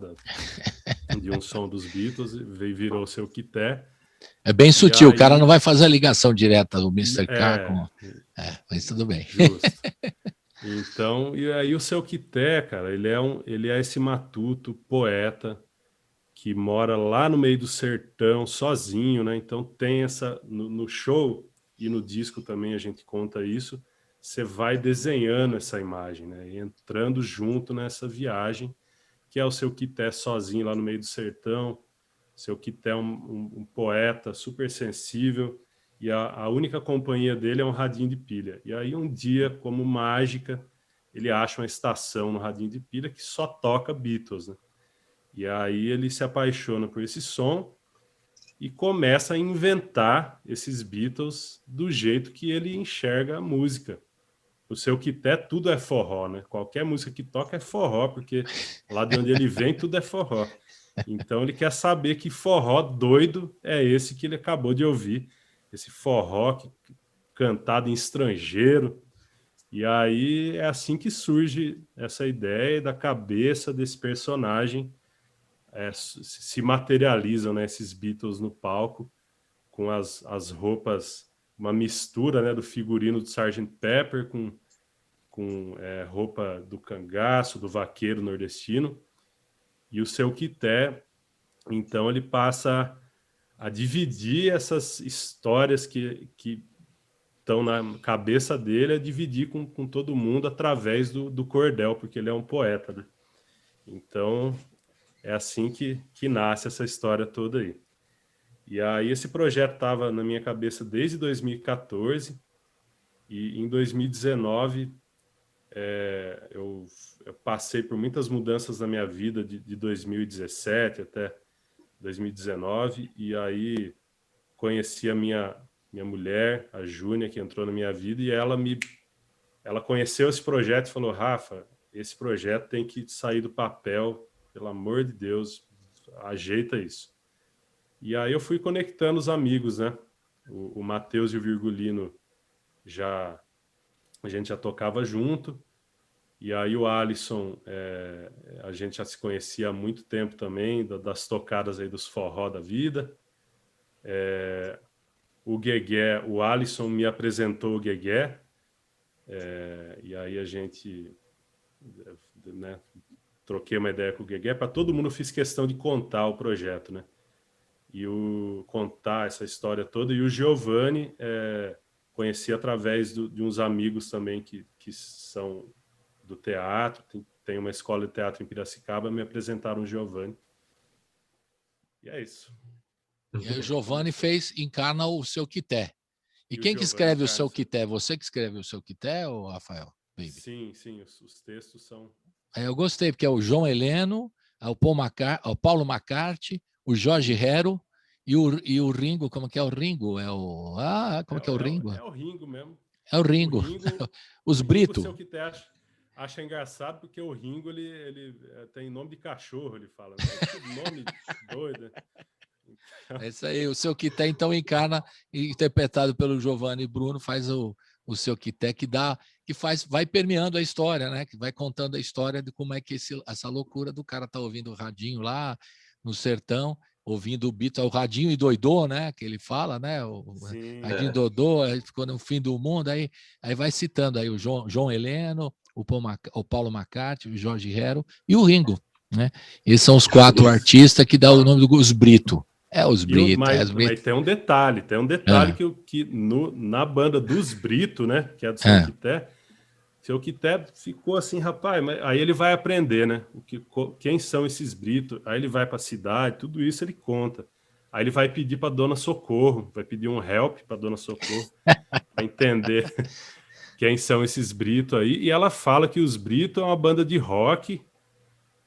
de um som dos Beatles, virou Seu Quité. É bem sutil, o cara não vai fazer a ligação direta do Mr. K com... mas tudo bem. Justo. Então, e aí o Seu Quité, cara, ele é esse matuto, poeta, que mora lá no meio do sertão, sozinho, né? Então tem no show e no disco também a gente conta isso, você vai desenhando essa imagem, né? E entrando junto nessa viagem, que é o Seu Quité sozinho lá no meio do sertão. Seu Quité é um poeta super sensível, e a única companhia dele é um radinho de pilha. E aí um dia, como mágica, ele acha uma estação no radinho de pilha que só toca Beatles, né? E aí ele se apaixona por esse som e começa a inventar esses Beatles do jeito que ele enxerga a música. O Seu Quité tudo é forró, né? Qualquer música que toca é forró, porque lá de onde ele vem tudo é forró. Então ele quer saber que forró doido é esse que ele acabou de ouvir, esse forró cantado em estrangeiro. E aí é assim que surge essa ideia da cabeça desse personagem, se materializam, né, esses Beatles no palco, com as roupas, uma mistura, né, do figurino do Sgt. Pepper com roupa do cangaço, do vaqueiro nordestino. E o Seu Quité, então, ele passa a dividir essas histórias que estão na cabeça dele, a dividir com todo mundo através do cordel, porque ele é um poeta, né? Então, é assim que nasce essa história toda aí. E aí esse projeto estava na minha cabeça desde 2014, e em 2019 eu passei por muitas mudanças na minha vida de 2017 até 2019, e aí conheci a minha mulher, a Júnia, que entrou na minha vida, e ela conheceu esse projeto e falou: Rafa, esse projeto tem que sair do papel, pelo amor de Deus, ajeita isso. E aí eu fui conectando os amigos, né? O Matheus e o Virgulino, a gente já tocava junto, e aí o Alisson, a gente já se conhecia há muito tempo também, das tocadas aí dos forró da vida. O Guegué, o Alisson me apresentou o Guegué, e aí a gente, né, troquei uma ideia com o Guegué. Para todo mundo, eu fiz questão de contar o projeto, né? E contar essa história toda. E o Giovanni, conheci através de uns amigos também que são do teatro, tem uma escola de teatro em Piracicaba, me apresentaram o Giovanni. E é isso. E aí o Giovanni encarna o Seu Quité. E quem que Giovanni escreve o encarna Seu Quité? Você que escreve o Seu Quité, ou Rafael? Baby? Sim, os textos são... Eu gostei, porque é o João Heleno, o Paulo McCarthy, o Jorge Hero e o Ringo. Como que é o Ringo? Como que é o Ringo? É o Ringo mesmo. É o Ringo. Os Brito. O Seu Quité acha engraçado, porque o Ringo ele tem nome de cachorro, ele fala. Né? Que nome doido, né? É isso aí, o Seu Quité então encarna, interpretado pelo Giovanni Bruno, faz o Seu Quité, vai permeando a história, né? Que vai contando a história de como é que essa loucura do cara tá ouvindo o radinho lá no sertão, ouvindo o Beatles, o radinho e doidô, né? Que ele fala, né? O radinho dodô, aí ficou no fim do mundo, aí vai citando aí o João Heleno, o Paulo McCarthy, o Jorge Hero e o Ringo, né? Esses são os 4 artistas que dão o nome dos Brito. Os Brito. Mas tem um detalhe que na banda dos Brito, né? Que é do Seu Quité ficou assim, rapaz, mas aí ele vai aprender, né? Quem são esses Brito? Aí ele vai para a cidade, tudo isso ele conta. Aí ele vai pedir para Dona Socorro, vai pedir um help para Dona Socorro, para entender quem são esses Brito aí. E ela fala que os Brito é uma banda de rock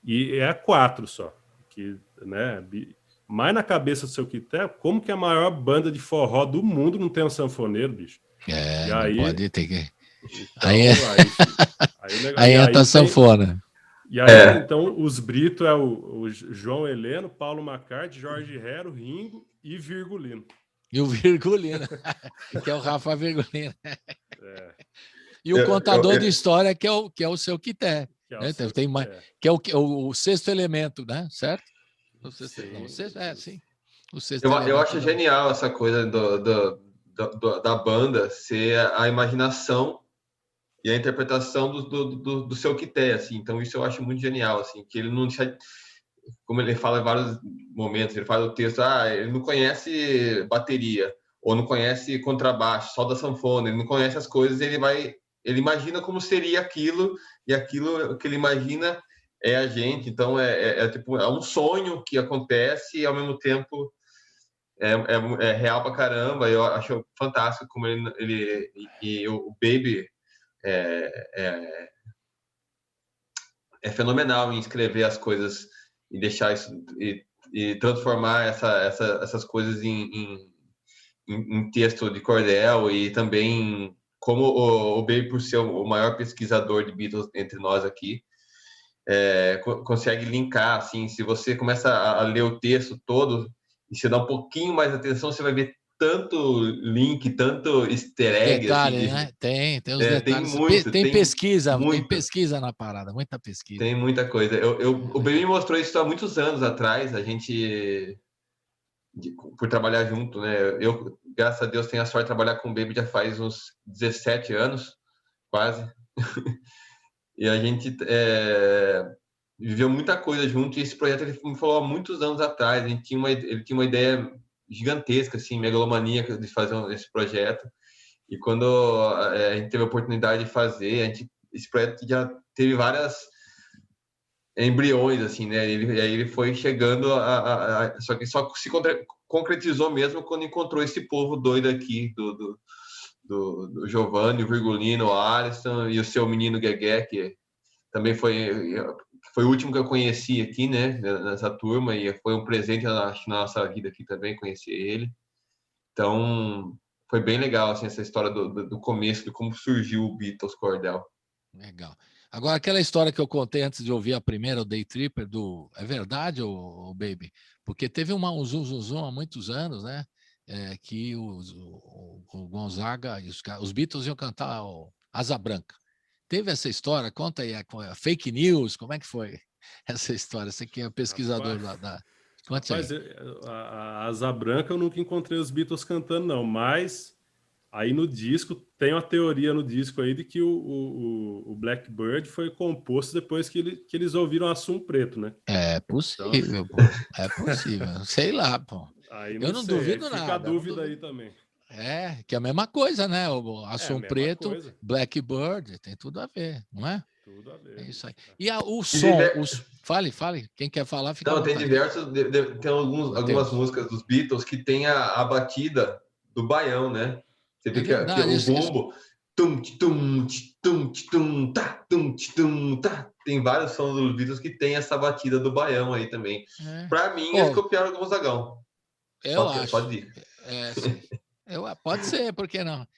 e é 4 só, que, né? Mas na cabeça do Seu Quité, como que a maior banda de forró do mundo não tem um sanfoneiro, bicho? E aí, pode ter que... Então, aí entra a sanfona. E aí, então, os Brito é o João Heleno, Paulo McCarthy, Jorge Hero, Ringo e Virgulino. E o Virgulino, que é o Rafa Virgulino. E o contador de história, que é o Seu Quité. Que é o sexto elemento, né? Certo? O sexto eu acho genial essa coisa da banda ser a imaginação e a interpretação do Seu Quité, assim. Então isso eu acho muito genial, assim, que ele não deixa, como ele fala em vários momentos, ele fala o texto, ele não conhece bateria ou não conhece contrabaixo, só da sanfona, ele não conhece as coisas, ele imagina como seria aquilo, e aquilo que ele imagina é a gente. Então tipo, é um sonho que acontece e ao mesmo tempo é real pra caramba. Eu acho fantástico como ele e o Baby é fenomenal em escrever as coisas e deixar isso e transformar essas coisas em texto de cordel. E também como o Baby, por ser o maior pesquisador de Beatles entre nós aqui, consegue linkar, assim, se você começa a ler o texto todo e você dá um pouquinho mais atenção, você vai ver tanto link, tanto easter egg. Detalhe, assim, né? Tem os detalhes. Tem pesquisa, tem pesquisa na parada, muita pesquisa. Tem muita coisa. O Baby me mostrou isso há muitos anos atrás, a gente, por trabalhar junto, né? Eu, graças a Deus, tenho a sorte de trabalhar com o Baby já faz uns 17 anos, quase. E a gente viveu muita coisa junto, e esse projeto ele me falou há muitos anos atrás. Ele tinha uma ideia gigantesca, assim, megalomaníaca, de fazer esse projeto. E quando a gente teve a oportunidade de fazer, esse projeto já teve várias embriões, assim, né? Aí ele foi chegando só que só se concretizou mesmo quando encontrou esse povo doido aqui do Giovanni, o Virgulino, o Alisson e o seu menino Guegué, que também foi o último que eu conheci aqui, né? Nessa turma, e foi um presente na nossa vida aqui também, conhecer ele. Então, foi bem legal, assim, essa história do começo, de como surgiu o Beatles Cordel. Legal. Agora, aquela história que eu contei antes de ouvir a primeira, o Day Tripper, é verdade, o Baby? Porque teve um zum há muitos anos, né? Que o Gonzaga e os Beatles iam cantar o Asa Branca. Teve essa história? Conta aí, fake news, como é que foi essa história? Você que é pesquisador da... Conte aí. A Asa Branca eu nunca encontrei os Beatles cantando, não, mas... Aí no disco, tem uma teoria no disco aí de que o Blackbird foi composto depois que eles ouviram Assum Preto, né? É possível, pô. É possível. Sei lá, pô. Eu não duvido nada. Fica a dúvida aí também. Que é a mesma coisa, né? O Assum Preto, coisa. Blackbird, tem tudo a ver, não é? Tudo a ver. É isso aí. E o som... Fale. Quem quer falar, fica Não, tem algumas músicas dos Beatles que tem a batida do baião, né? Você vê que o bombo... Tem vários sons dos Beatles que tem essa batida do baião aí também. Para mim, eles copiaram o Gonzagão. Eu acho. Pode ir. Pode ser, por que não?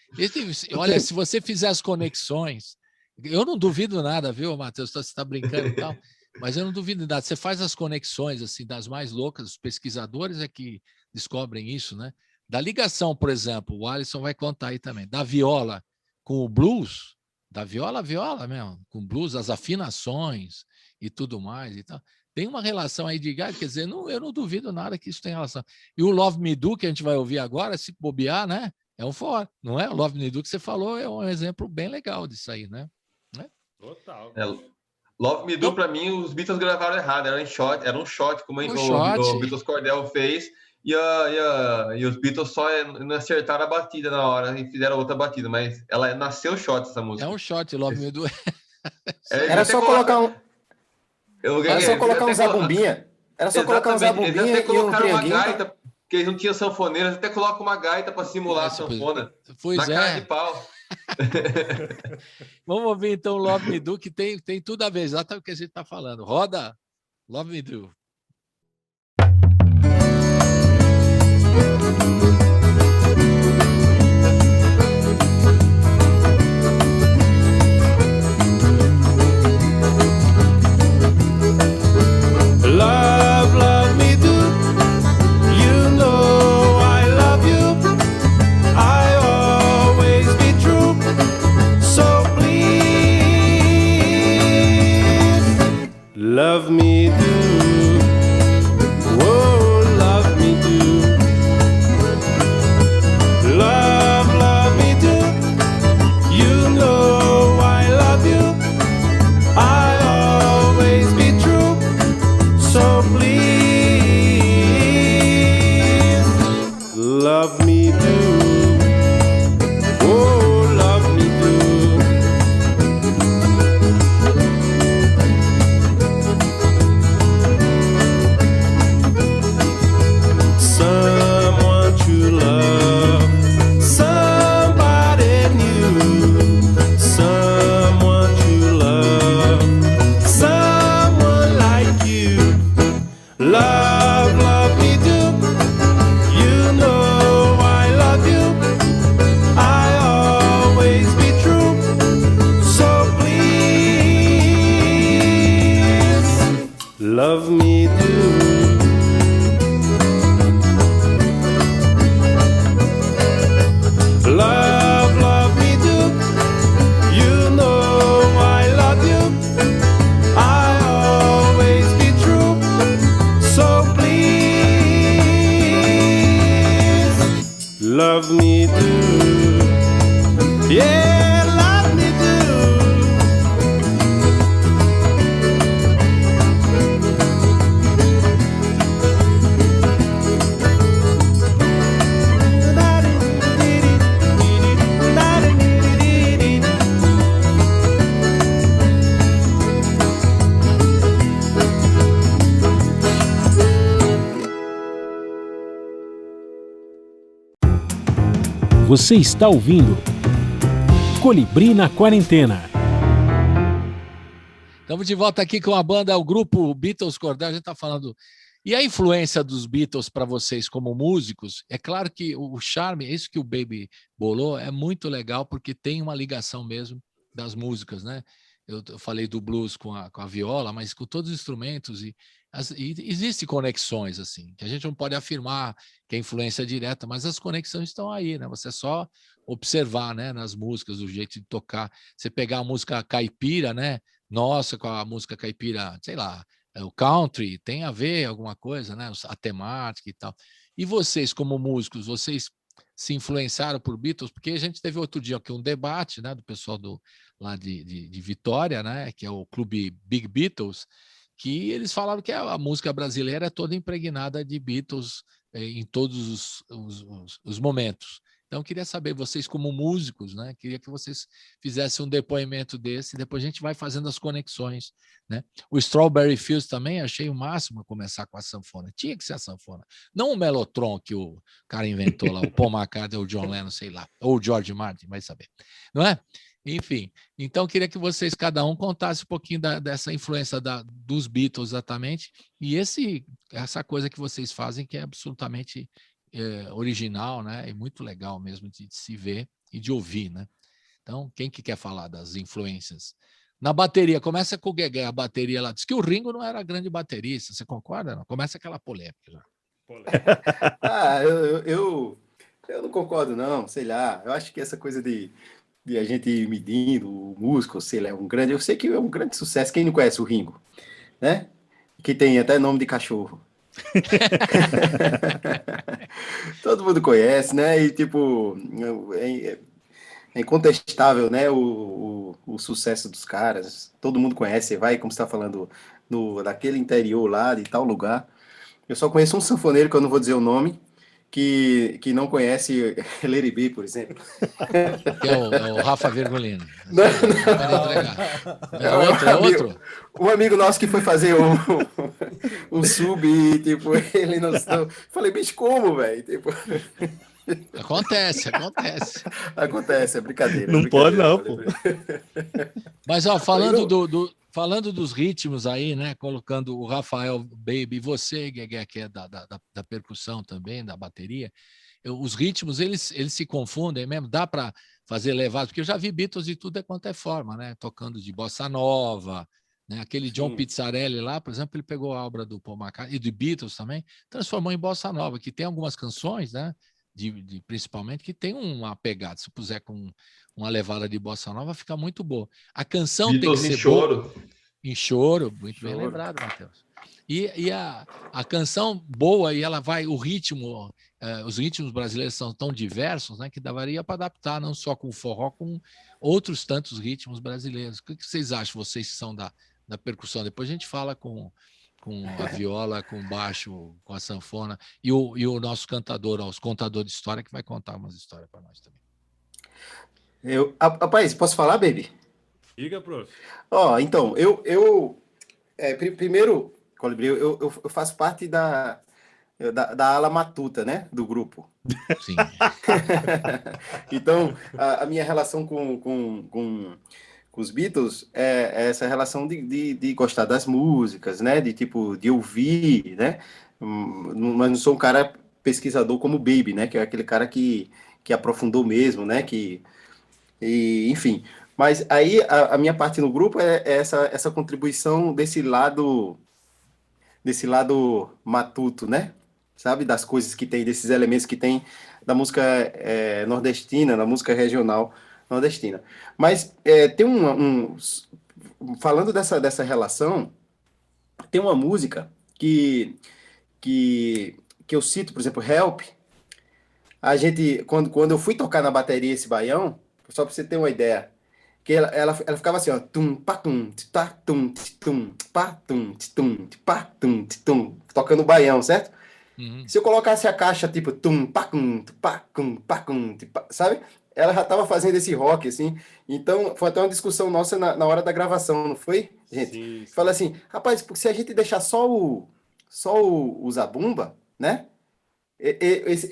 Olha, se você fizer as conexões... Eu não duvido nada, viu, Matheus? Você está brincando e tal, mas eu não duvido nada. Você faz as conexões assim das mais loucas, os pesquisadores é que descobrem isso, né? Da ligação, por exemplo, o Alisson vai contar aí também, da viola com o blues, da viola mesmo, com o blues, as afinações e tudo mais e tal. Tem uma relação aí de quer dizer, eu não duvido nada que isso tem relação. E o Love Me Do, que a gente vai ouvir agora, se bobear, né? É um forró, não é? O Love Me Do que você falou é um exemplo bem legal disso aí, né? Total. Love Me Do, para mim, os Beatles gravaram errado, era um shot, como o Beatles Cordel fez. E os Beatles só não acertaram a batida na hora e fizeram outra batida, mas ela nasceu shot, essa música. É um shot, Love Me Do. Era só colocar um... Era só colocar um zabumbinha. Era só colocar um zabumbinha e um uma gaita, porque eles não tinham sanfoneira, eles até colocam uma gaita para simular a sanfona. Pois na cara de pau. Vamos ouvir então Love Me Do, que tem tudo a ver, exatamente o que a gente está falando. Roda Love Me Do. Love, love me do. You know I love you. I always be true. So please, love me do. Oh, love me do. Love, love me do. You know I love you. I always be true. So please, love me do. Oh, love me do. Someone to love, somebody new. Someone to love, someone like you. Love, love me do. You know I love you. I always be true. So please, love me do. Love, love me do. You know I love you. I always be true. So please, love me do. Yeah, love me do. Você está ouvindo Colibri na Quarentena. Estamos de volta aqui com a banda, o grupo Beatles Cordel. A gente está falando. E a influência dos Beatles para vocês como músicos? É claro que o charme, isso que o Baby bolou, é muito legal, porque tem uma ligação mesmo das músicas, né? Eu falei do blues com a viola, mas com todos os instrumentos. E existem conexões, assim, que a gente não pode afirmar que é influência direta, mas as conexões estão aí, né? Você é só observar, né, nas músicas, o jeito de tocar. Você pegar a música caipira, né? Nossa, com a música caipira, sei lá, o country tem a ver alguma coisa, né? A temática e tal. E vocês, como músicos, vocês se influenciaram por Beatles? Porque a gente teve outro dia aqui um debate, né, do pessoal lá de Vitória, né, que é o clube Big Beatles, que eles falaram que a música brasileira é toda impregnada de Beatles em todos os momentos. Então, eu queria saber, vocês como músicos, né? Queria que vocês fizessem um depoimento desse, e depois a gente vai fazendo as conexões, né? O Strawberry Fields também, achei o máximo começar com a sanfona. Tinha que ser a sanfona. Não o Mellotron que o cara inventou lá, o Paul McCartney ou o John Lennon, sei lá, ou o George Martin, vai saber. Não é? Enfim, então queria que vocês, cada um, contasse um pouquinho dessa influência dos Beatles exatamente, e essa coisa que vocês fazem que é absolutamente original, né? E muito legal mesmo de se ver e de ouvir, né? Então, quem que quer falar das influências? Na bateria, começa com o Guegué, a bateria lá. Diz que o Ringo não era grande baterista, você concorda? Não? Começa aquela polêmica já. Eu não concordo, não, sei lá. Eu acho que essa coisa de a gente ir medindo o músico, sei lá, eu sei que é um grande sucesso. Quem não conhece o Ringo, né? Que tem até nome de cachorro. Todo mundo conhece, né? E tipo, é incontestável, né? O sucesso dos caras. Todo mundo conhece. Você vai, como você está falando, naquele interior lá, de tal lugar. Eu só conheço um sanfoneiro, que eu não vou dizer o nome, que não conhece Let It Be, por exemplo. Que é o Rafa Virgulino. Não, É outro? Um amigo nosso que foi fazer um sub e, tipo, ele não... Falei, bicho, como, velho? Tipo... Acontece. Acontece, é brincadeira. Não pode não, pô. Mas, ó, falando dos ritmos aí, né? Colocando o Rafael Baby, você, Guegué, que é da percussão também, da bateria, os ritmos, eles se confundem mesmo, dá para fazer levadas, porque eu já vi Beatles de tudo quanto é forma, né? Tocando de bossa nova, né? Aquele John Pizzarelli lá, por exemplo, ele pegou a obra do Paul McCartney e do Beatles também, transformou em bossa nova, que tem algumas canções, né? Principalmente, que tem uma pegada. Se puser com uma levada de bossa nova, fica muito boa. A canção Beatles tem que ser boa. Em choro, muito bem lembrado, Matheus. E a canção boa, e ela vai, o ritmo, os ritmos brasileiros são tão diversos, né, que daria para adaptar não só com o forró, com outros tantos ritmos brasileiros. O que vocês acham, vocês que são da percussão? Depois a gente fala com a viola, com o baixo, com a sanfona, e o nosso cantador, os contador de história, que vai contar umas histórias para nós também. Rapaz, posso falar, Baby? Diga, prof. Então, primeiro, Colibri, eu faço parte da ala matuta, né, do grupo. Sim. Então, a minha relação com os Beatles é essa relação de gostar das músicas, né? De tipo, de ouvir, né? Mas não sou um cara pesquisador como o Baby, né? Que é aquele cara que aprofundou mesmo, né? Enfim. Mas aí a minha parte no grupo é essa contribuição desse lado matuto, né? Sabe? Das coisas que tem, desses elementos que tem da música nordestina, da música regional nordestina. Mas tem falando dessa relação, tem uma música que eu cito, por exemplo, Help. A gente, quando eu fui tocar na bateria esse baião, só para você ter uma ideia, que ela ficava assim, ó, tum, pá, tum, tá, tum, tum, pá, tum, pá, tum, tocando baião, certo? Uhum. Se eu colocasse a caixa tipo tum, pá, sabe? Ela já estava fazendo esse rock, assim. Então, foi até uma discussão nossa na hora da gravação, não foi, gente? Sim. Fala assim, rapaz, se a gente deixar só o zabumba, né?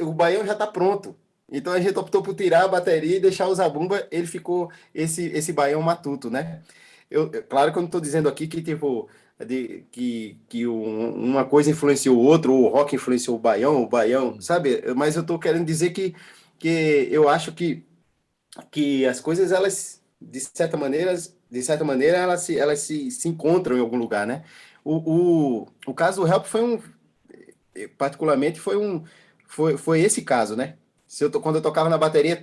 O baião já está pronto. Então a gente optou por tirar a bateria e deixar o zabumba, ele ficou esse baião matuto, né? Claro que eu não estou dizendo aqui que tipo uma coisa influenciou o outro, ou o rock influenciou o baião, sabe? Mas eu estou querendo dizer que eu acho que as coisas, elas, de certa maneira elas se encontram em algum lugar, né? O caso do Help particularmente, foi esse caso, né? Quando eu tocava na bateria,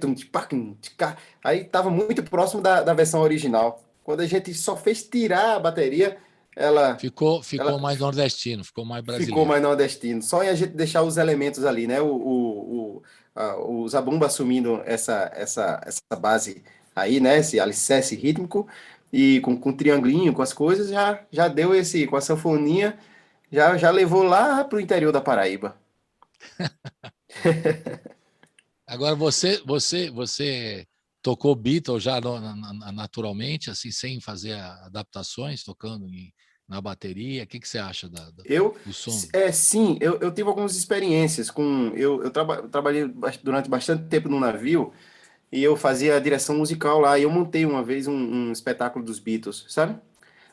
aí estava muito próximo da versão original. Quando a gente só fez tirar a bateria, ela Ficou mais nordestino, ficou mais ficou brasileiro. mais nordestino. Só em a gente deixar os elementos ali, né? O zabumba assumindo essa base aí, né? Esse alicerce rítmico, e com triangulinho, com as coisas, já deu com a sanfoninha, já levou lá para o interior da Paraíba. Agora, você tocou Beatles já naturalmente, assim, sem fazer adaptações, tocando na bateria? O que você acha do som? Sim, eu tive algumas experiências eu trabalhei durante bastante tempo no navio, e eu fazia a direção musical lá, e eu montei uma vez um espetáculo dos Beatles, sabe?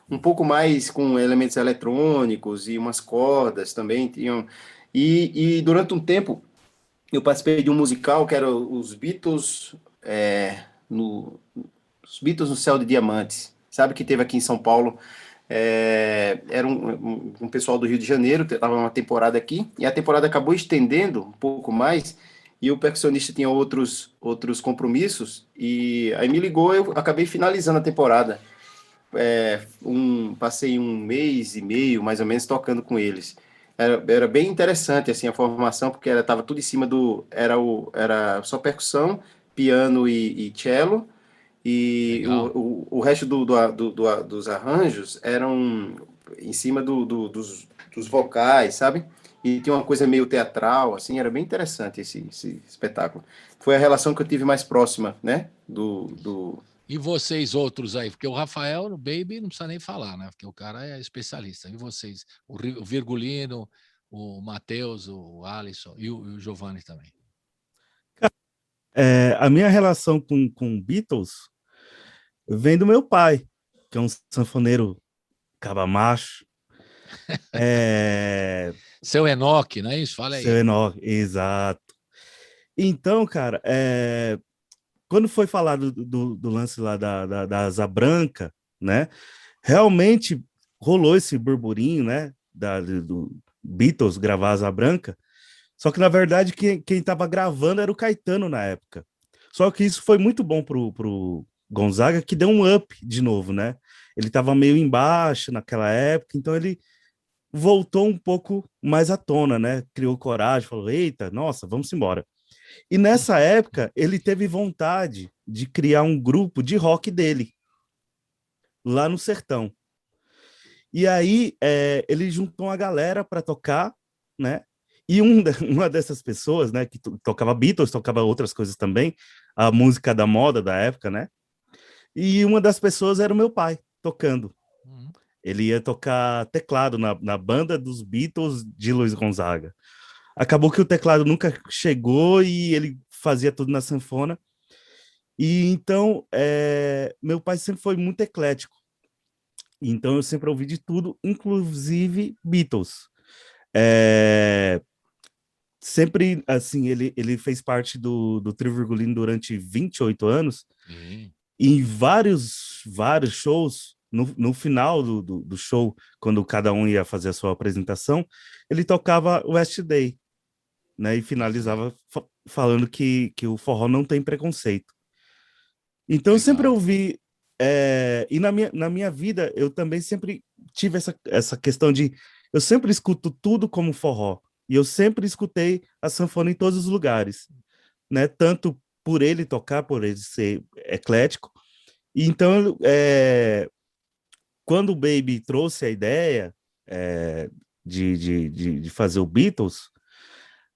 Um pouco mais com elementos eletrônicos e umas cordas também tinham. E durante um tempo eu participei de um musical que era os Beatles, os Beatles no Céu de Diamantes, sabe, que teve aqui em São Paulo. Era um pessoal do Rio de Janeiro, que estava uma temporada aqui, e a temporada acabou estendendo um pouco mais, e o percussionista tinha outros compromissos, e aí me ligou, eu acabei finalizando a temporada. Passei 1 mês e meio, mais ou menos, tocando com eles. Era bem interessante assim a formação, porque estava tudo em cima era só percussão, piano e cello, e o resto dos arranjos eram em cima dos vocais, sabe? E tinha uma coisa meio teatral, assim, era bem interessante esse espetáculo. Foi a relação que eu tive mais próxima, né? E vocês outros aí? Porque o Rafael, o Baby, não precisa nem falar, né? Porque o cara é especialista. E vocês? O Virgulino, o Matheus, o Alisson e o Giovanni também. A minha relação com Beatles vem do meu pai, que é um sanfoneiro cabamacho. Seu Enoque, não é isso? Fala aí. Seu Enoque, exato. Então, cara, quando foi falado do lance lá da Asa Branca, né? Realmente rolou esse burburinho, né? Do Beatles gravar Asa Branca. Só que, na verdade, quem estava gravando era o Caetano na época. Só que isso foi muito bom pro Gonzaga, que deu um up de novo, né? Ele estava meio embaixo naquela época, então ele voltou um pouco mais à tona, né? Criou coragem, falou, eita, nossa, vamos embora. E nessa época, ele teve vontade de criar um grupo de rock dele, lá no sertão. E aí, ele juntou uma galera para tocar, né? E uma dessas pessoas, né, que tocava Beatles, tocava outras coisas também, a música da moda da época, né? E uma das pessoas era o meu pai, tocando. Ele ia tocar teclado na banda dos Beatles de Luiz Gonzaga. Acabou que o teclado nunca chegou e ele fazia tudo na sanfona. E então, meu pai sempre foi muito eclético. Então, eu sempre ouvi de tudo, inclusive Beatles. Sempre, assim, ele fez parte do Trio Virgulino durante 28 anos. E em vários shows, no final do show, quando cada um ia fazer a sua apresentação, ele tocava West Day, né? E finalizava falando que o forró não tem preconceito. Então, eu sempre ouvi... e na minha vida, eu também sempre tive essa questão de... Eu sempre escuto tudo como forró. E eu sempre escutei a sanfona em todos os lugares, né? Tanto por ele tocar, por ele ser eclético. E então, quando o Baby trouxe a ideia de fazer o Beatles,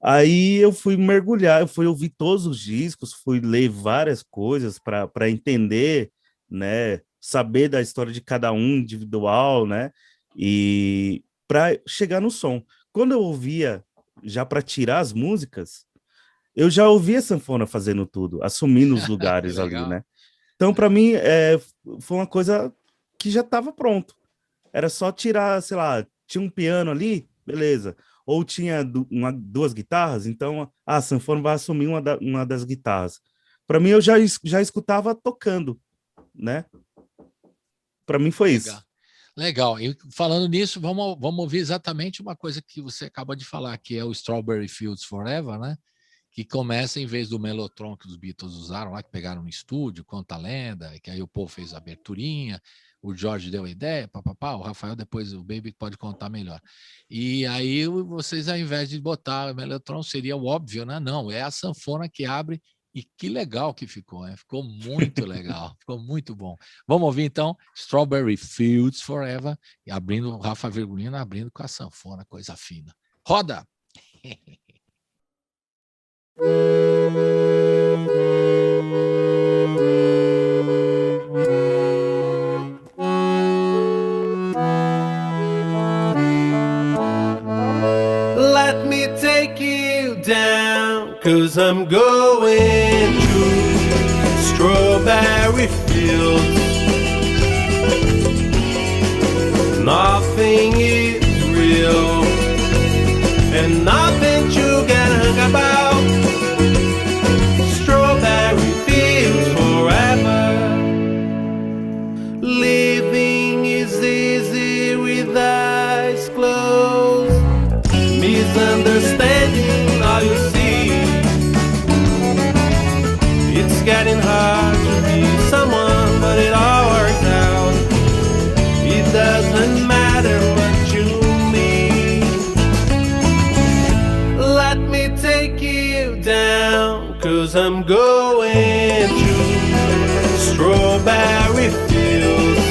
aí eu fui mergulhar, eu fui ouvir todos os discos, fui ler várias coisas para entender, né? Saber da história de cada um individual, né? E para chegar no som. Quando eu ouvia, já para tirar as músicas, eu já ouvia sanfona fazendo tudo, assumindo os lugares ali, né? Então, para mim, foi uma coisa que já estava pronto. Era só tirar, sei lá, tinha um piano ali, beleza. Ou tinha duas guitarras, então a sanfona vai assumir uma das guitarras. Para mim, eu já escutava tocando, né? Para mim foi isso. Legal. E falando nisso, vamos ouvir exatamente uma coisa que você acaba de falar, que é o Strawberry Fields Forever, né? Que começa, em vez do Mellotron que os Beatles usaram lá, que pegaram no estúdio, Conta a Lenda, que aí o Paul fez a aberturinha, o George deu a ideia, o Rafael depois, o Baby pode contar melhor. E aí vocês, ao invés de botar o Mellotron, seria o óbvio, né? Não, é a sanfona que abre, e que legal que ficou, né? Ficou muito legal, ficou muito bom. Vamos ouvir então Strawberry Fields Forever, e abrindo, o Rafa Virgulino abrindo com a sanfona, coisa fina. Roda! Let me take you down, 'cause I'm going to strawberry fields. Nothing is real, and nothing you can hang about. Strawberry fields forever. Living is easy with eyes closed. Misunderstanding all you see. It's getting hard to be someone, but it all works out. It doesn't matter what you mean. Let me take you down, 'cause I'm going to strawberry fields.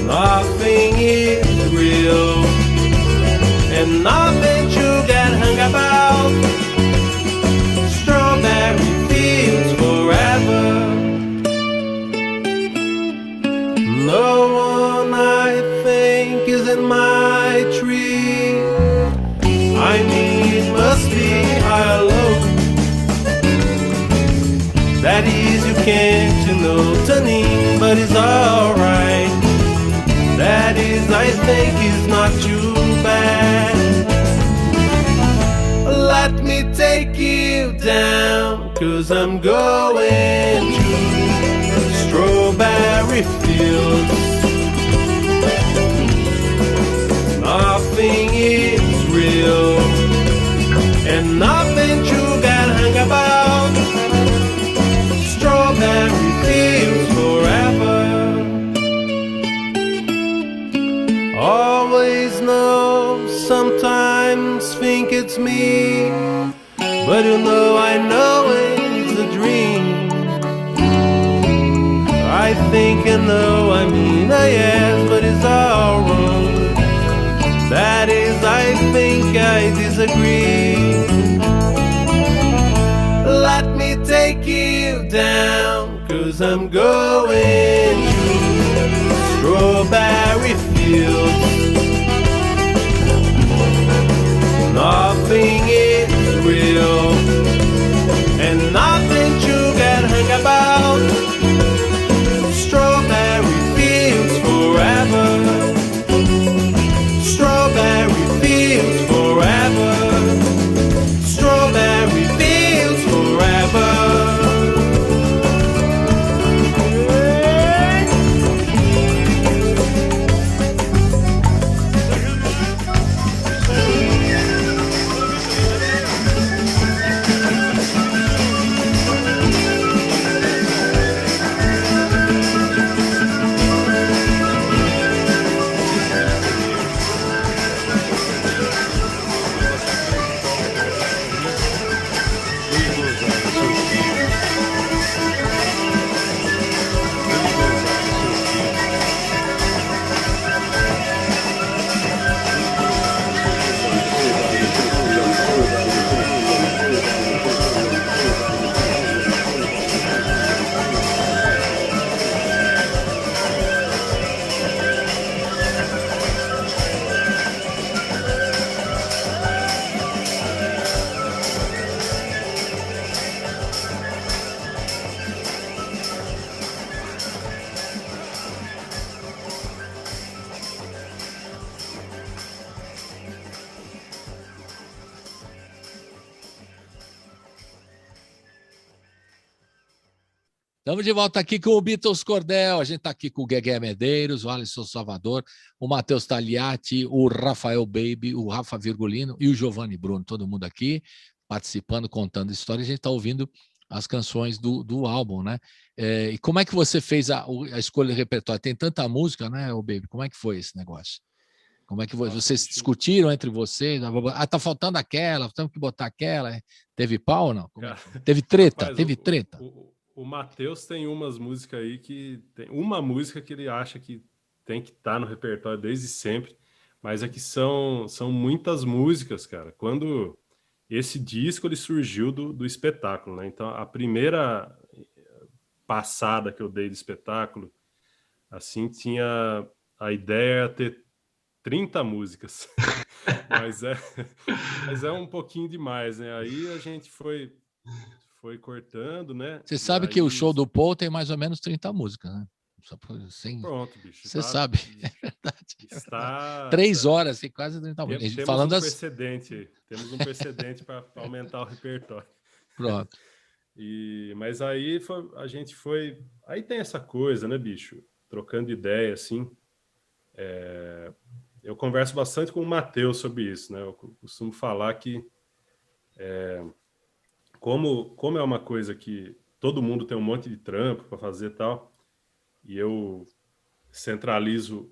Nothing is real, and nothing you get hung about. Strawberry fields forever. No one I think is in my tree. I mean, it must be high or low. That is, you can't, turning, but it's alright. That is, I think, is not too bad. Let me take you down, 'cause I'm going to strawberry fields. Nothing is real, and nothing you can hang about. Strawberry fields forever. Always know, sometimes think it's me, but I know it's a dream. I think I know, yes, but it's all wrong. That is, I think I disagree. Let me take you down, 'cause I'm going to strawberry fields. Nothing is real, and nothing you can hang about. Strawberry fields forever. Strawberry fields forever. Strawberry fields forever. Estamos de volta aqui com o Beatles Cordel. A gente está aqui com o Guegué Medeiros, o Alisson Salvador, o Matheus Tagliati, o Rafael Baby, o Rafa Virgulino e o Giovanni Bruno. Todo mundo aqui participando, contando histórias. A gente está ouvindo as canções do álbum, né? E como é que você fez a escolha do repertório? Tem tanta música, né, o Baby? Como é que foi esse negócio? Como é que vocês discutiram entre vocês? Tá faltando aquela, temos que botar aquela. Teve pau ou não? Teve treta? Rapaz, teve treta? O Matheus tem umas músicas aí que... Tem uma música que ele acha que tem que estar no repertório desde sempre, mas é que são muitas músicas, cara. Quando esse disco ele surgiu do espetáculo, né? Então, a primeira passada que eu dei do espetáculo, assim, tinha... A ideia era ter 30 músicas, mas é um pouquinho demais, né? Aí a gente foi cortando, né? Você sabe que o show do Paul tem mais ou menos 30 músicas, né? Pronto, bicho. Você sabe, é verdade. Está 3 horas, tem quase 30 músicas. Temos falando temos um precedente para aumentar o repertório. Pronto. Mas aí a gente foi... Aí tem essa coisa, né, bicho? Trocando ideia, assim. Eu converso bastante com o Matheus sobre isso, né? Eu costumo falar que como é uma coisa que todo mundo tem um monte de trampo para fazer e tal, e eu centralizo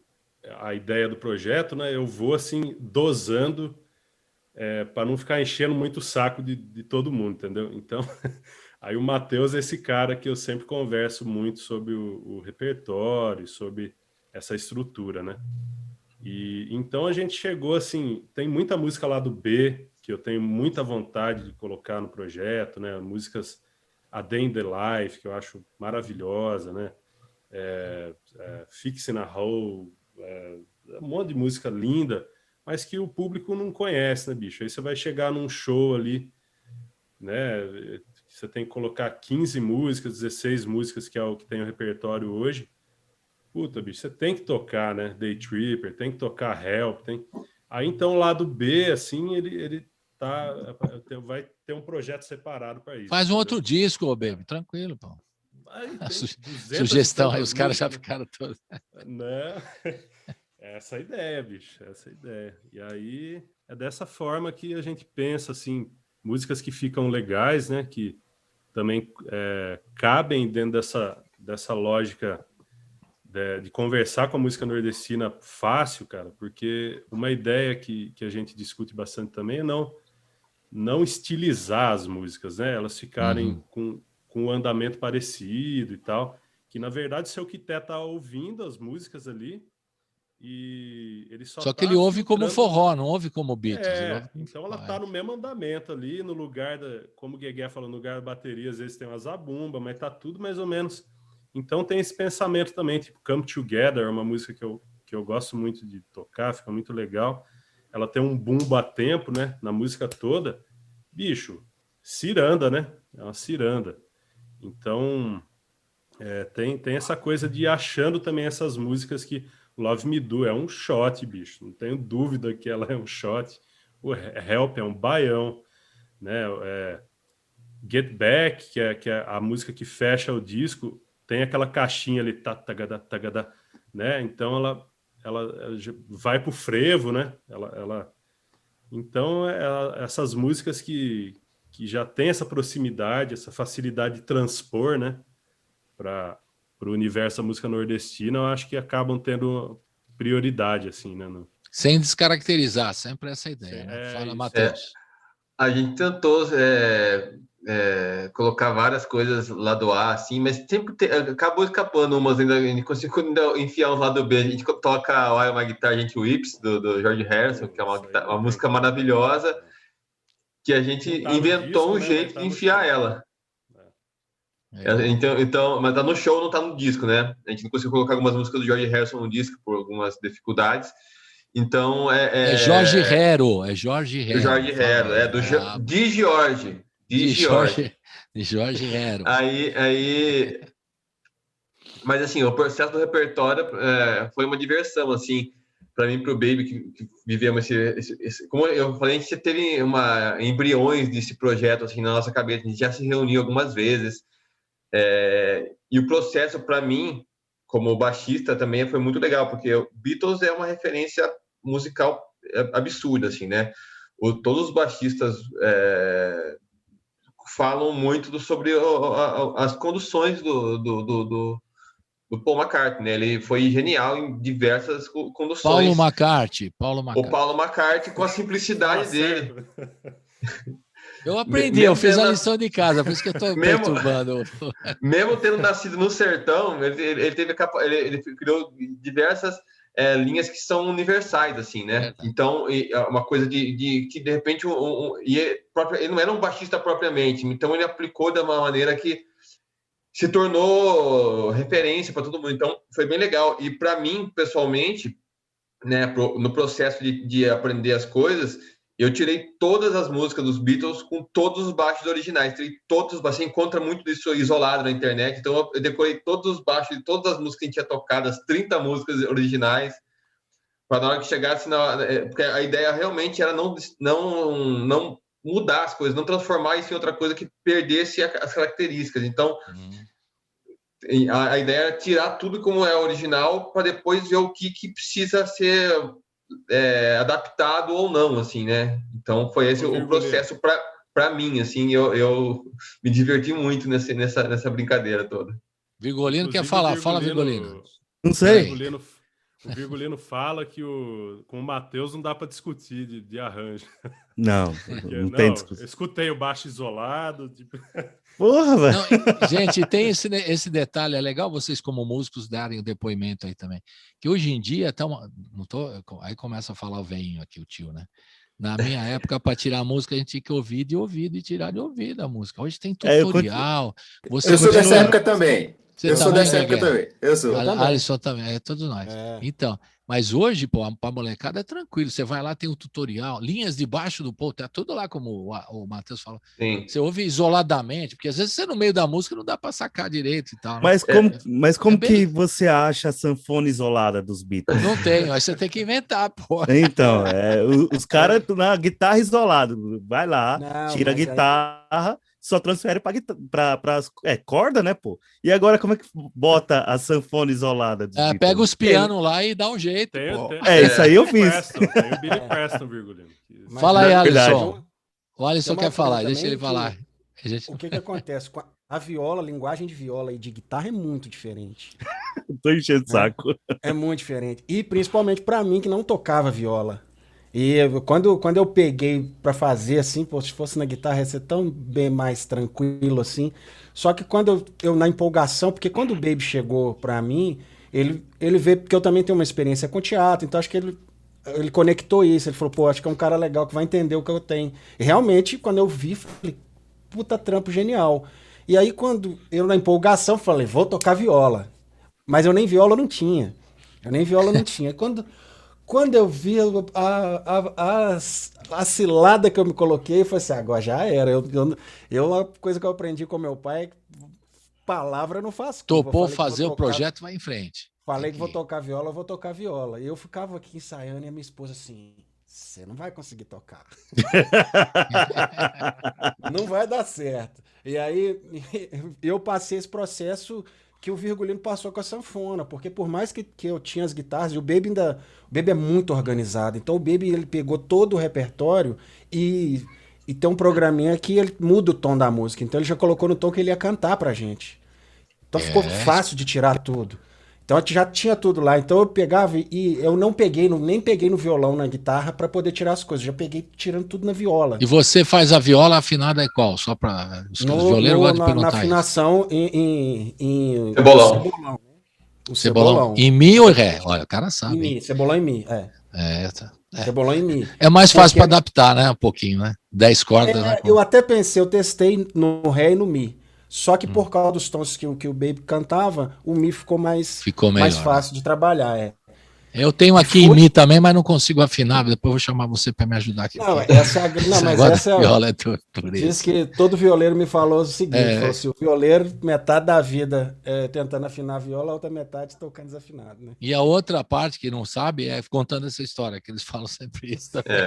a ideia do projeto, né? Eu vou assim dosando para não ficar enchendo muito o saco de todo mundo, entendeu? Então, aí o Matheus é esse cara que eu sempre converso muito sobre o repertório, sobre essa estrutura, né? E então a gente chegou assim, tem muita música lá do B que eu tenho muita vontade de colocar no projeto, né? Músicas A Day in the Life, que eu acho maravilhosa, né? Fixing a Hole, um monte de música linda, mas que o público não conhece, né, bicho? Aí você vai chegar num show ali, né? Você tem que colocar 15 músicas, 16 músicas, que é o que tem o repertório hoje. Puta, bicho, você tem que tocar, né? Day Tripper, tem que tocar Help, tem... Aí, então, o lado B, assim, ele vai ter um projeto separado para isso. Faz um outro disco, Baby, tranquilo, pô. Sugestão, aí os caras já ficaram todos... Não, essa é a ideia, bicho, essa é a ideia. E aí, é dessa forma que a gente pensa, assim, músicas que ficam legais, né? Que também cabem dentro dessa lógica de conversar com a música nordestina fácil, cara, porque uma ideia que a gente discute bastante também é não estilizar as músicas, né? Elas ficarem com um andamento parecido e tal, que na verdade o seu Quité tá ouvindo as músicas ali e ele só que ele ouve como forró, não ouve como Beatles. Então ela tá no mesmo andamento ali, no lugar como o Guegué falou, no lugar da bateria, às vezes tem uma zabumba, mas tá tudo mais ou menos. Então tem esse pensamento também, tipo Come Together, é uma música que eu gosto muito de tocar, fica muito legal. Ela tem um bumbo a tempo, né, na música toda. Bicho, ciranda, né? É uma ciranda. Então, tem essa coisa de ir achando também essas músicas que Love Me Do é um shot, bicho. Não tenho dúvida que ela é um shot. O Help é um baião, né? Get Back, que é a música que fecha o disco, tem aquela caixinha ali, tagadá, tagadá, né? Então ela vai pro frevo, né? Então essas músicas que já tem essa proximidade, essa facilidade de transpor, né? Para o universo da música nordestina, eu acho que acabam tendo prioridade, assim, né? Sem descaracterizar, sempre essa ideia, né? Fala, Matheus. A gente tentou colocar várias coisas lado A, assim, mas sempre acabou escapando umas, ainda, a gente conseguiu enfiar uns lado B. A gente toca uma guitarra, a gente Whips, do George Harrison, que é uma música maravilhosa, que a gente inventou um jeito de enfiar ela. Então, mas tá no show, não tá no disco, né? A gente não conseguiu colocar algumas músicas do George Harrison no disco por algumas dificuldades. Então Jorge Hero, Jorge Hero. Jorge Hero, de George. De Jorge Hero. Aí, mas assim, o processo do repertório foi uma diversão, assim, para mim e pro Baby, que vivemos esse. Como eu falei, a gente teve embriões desse projeto assim na nossa cabeça, a gente já se reuniu algumas vezes. E o processo, para mim, como baixista, também foi muito legal, porque Beatles é uma referência musical absurda, assim, né? Todos os baixistas falam muito sobre as conduções do Paul McCartney, né? Ele foi genial em diversas conduções. Paulo McCartney. O Paulo McCartney, com a simplicidade dele. Eu aprendi, eu fiz a lição de casa, por isso que eu estou perturbando. Mesmo tendo nascido no sertão, ele criou diversas linhas que são universais, assim, né? Então, uma coisa que, de repente, ele não era um baixista propriamente, então ele aplicou de uma maneira que se tornou referência para todo mundo. Então, foi bem legal. E para mim, pessoalmente, né, no processo de aprender as coisas, eu tirei todas as músicas dos Beatles com todos os baixos originais. Tirei todos, você encontra muito disso isolado na internet. Então, eu decorei todos os baixos de todas as músicas que a gente tinha tocado, as 30 músicas originais, para na hora que chegasse porque a ideia realmente era não mudar as coisas, não transformar isso em outra coisa que perdesse as características. Então, a ideia era tirar tudo como é original para depois ver o que precisa ser adaptado ou não, assim, né? Então, foi esse o processo para mim, assim. Eu me diverti muito nessa brincadeira toda. Virgulino quer falar. Fala, Virgulino. Não sei. O Virgulino fala que com o Matheus não dá para discutir de arranjo. Não, não tem discussão. Eu escutei o baixo isolado. Tipo... Porra, velho. Gente, tem esse detalhe, é legal vocês como músicos darem o depoimento aí também. Que hoje em dia, aí começa a falar o velhinho aqui, o tio, né? Na minha época, para tirar a música, a gente tinha que ouvir de ouvido e tirar de ouvido a música. Hoje tem tutorial. Eu sou dessa época também. Eu sou dessa época também. Eu sou. Alisson também, todos nós. Então, mas hoje, pô, pra molecada é tranquilo. Você vai lá, tem o tutorial, linhas debaixo do pô, tá tudo lá, como o Matheus falou. Sim. Você ouve isoladamente, porque às vezes você no meio da música não dá pra sacar direito e tal. Né? Mas como que você acha a sanfona isolada dos Beatles? Não tem, aí você tem que inventar, pô. Então, os caras na guitarra isolada, vai lá, tira a guitarra. Só transfere para corda, né, pô? E agora como é que bota a sanfona isolada? Pega os pianos lá e dá um jeito, pô. Isso aí eu fiz. Tem o Billy Preston, Virgulino. Fala aí, Alisson. O Alisson quer falar, deixa ele falar. O que acontece? A viola, a linguagem de viola e de guitarra é muito diferente. Tô enchendo o saco. É muito diferente. E principalmente para mim, que não tocava viola. E quando eu peguei para fazer assim, pô, se fosse na guitarra ia ser tão bem mais tranquilo assim. Só que quando eu na empolgação, porque quando o Baby chegou para mim, ele veio, porque eu também tenho uma experiência com teatro, então acho que ele conectou isso. Ele falou, pô, acho que é um cara legal que vai entender o que eu tenho. E realmente, quando eu vi, falei, puta trampo genial. E aí, quando eu na empolgação, falei, vou tocar viola. Mas eu nem viola não tinha. Quando eu vi a cilada que eu me coloquei, eu falei assim, agora já era. A coisa que eu aprendi com meu pai, palavra não faz curva. Topou fazer o projeto, vai em frente. Falei que vou tocar viola, eu vou tocar viola. E eu ficava aqui ensaiando e a minha esposa assim, você não vai conseguir tocar. Não vai dar certo. E aí eu passei esse processo que o Virgulino passou com a sanfona, porque por mais que eu tinha as guitarras, o Baby é muito organizado, então o Baby ele pegou todo o repertório e tem um programinha que ele muda o tom da música, então ele já colocou no tom que ele ia cantar pra gente. Então ficou fácil de tirar tudo. Então já tinha tudo lá, então eu pegava e eu nem peguei no violão, na guitarra, para poder tirar as coisas, já peguei tirando tudo na viola. E você faz a viola afinada é qual? Só para os violeiros gostam de perguntar. Na afinação em cebolão. O cebolão. Em mi ou ré? Olha, o cara sabe. Em mi, cebolão em mi, cebolão em mi. É mais fácil para adaptar, né? Um pouquinho, né? 10 cordas, né? Eu até pensei, eu testei no ré e no mi. Só que por causa dos tons que o Baby cantava, o mi ficou mais fácil de trabalhar. Eu tenho aqui em mim também, mas não consigo afinar. Depois eu vou chamar você para me ajudar aqui. Não, essa é a viola. Diz que todo violeiro me falou o seguinte: falou assim, o violeiro, metade da vida tentando afinar a viola, a outra metade tocando desafinado. Né? E a outra parte que não sabe é contando essa história, que eles falam sempre isso também.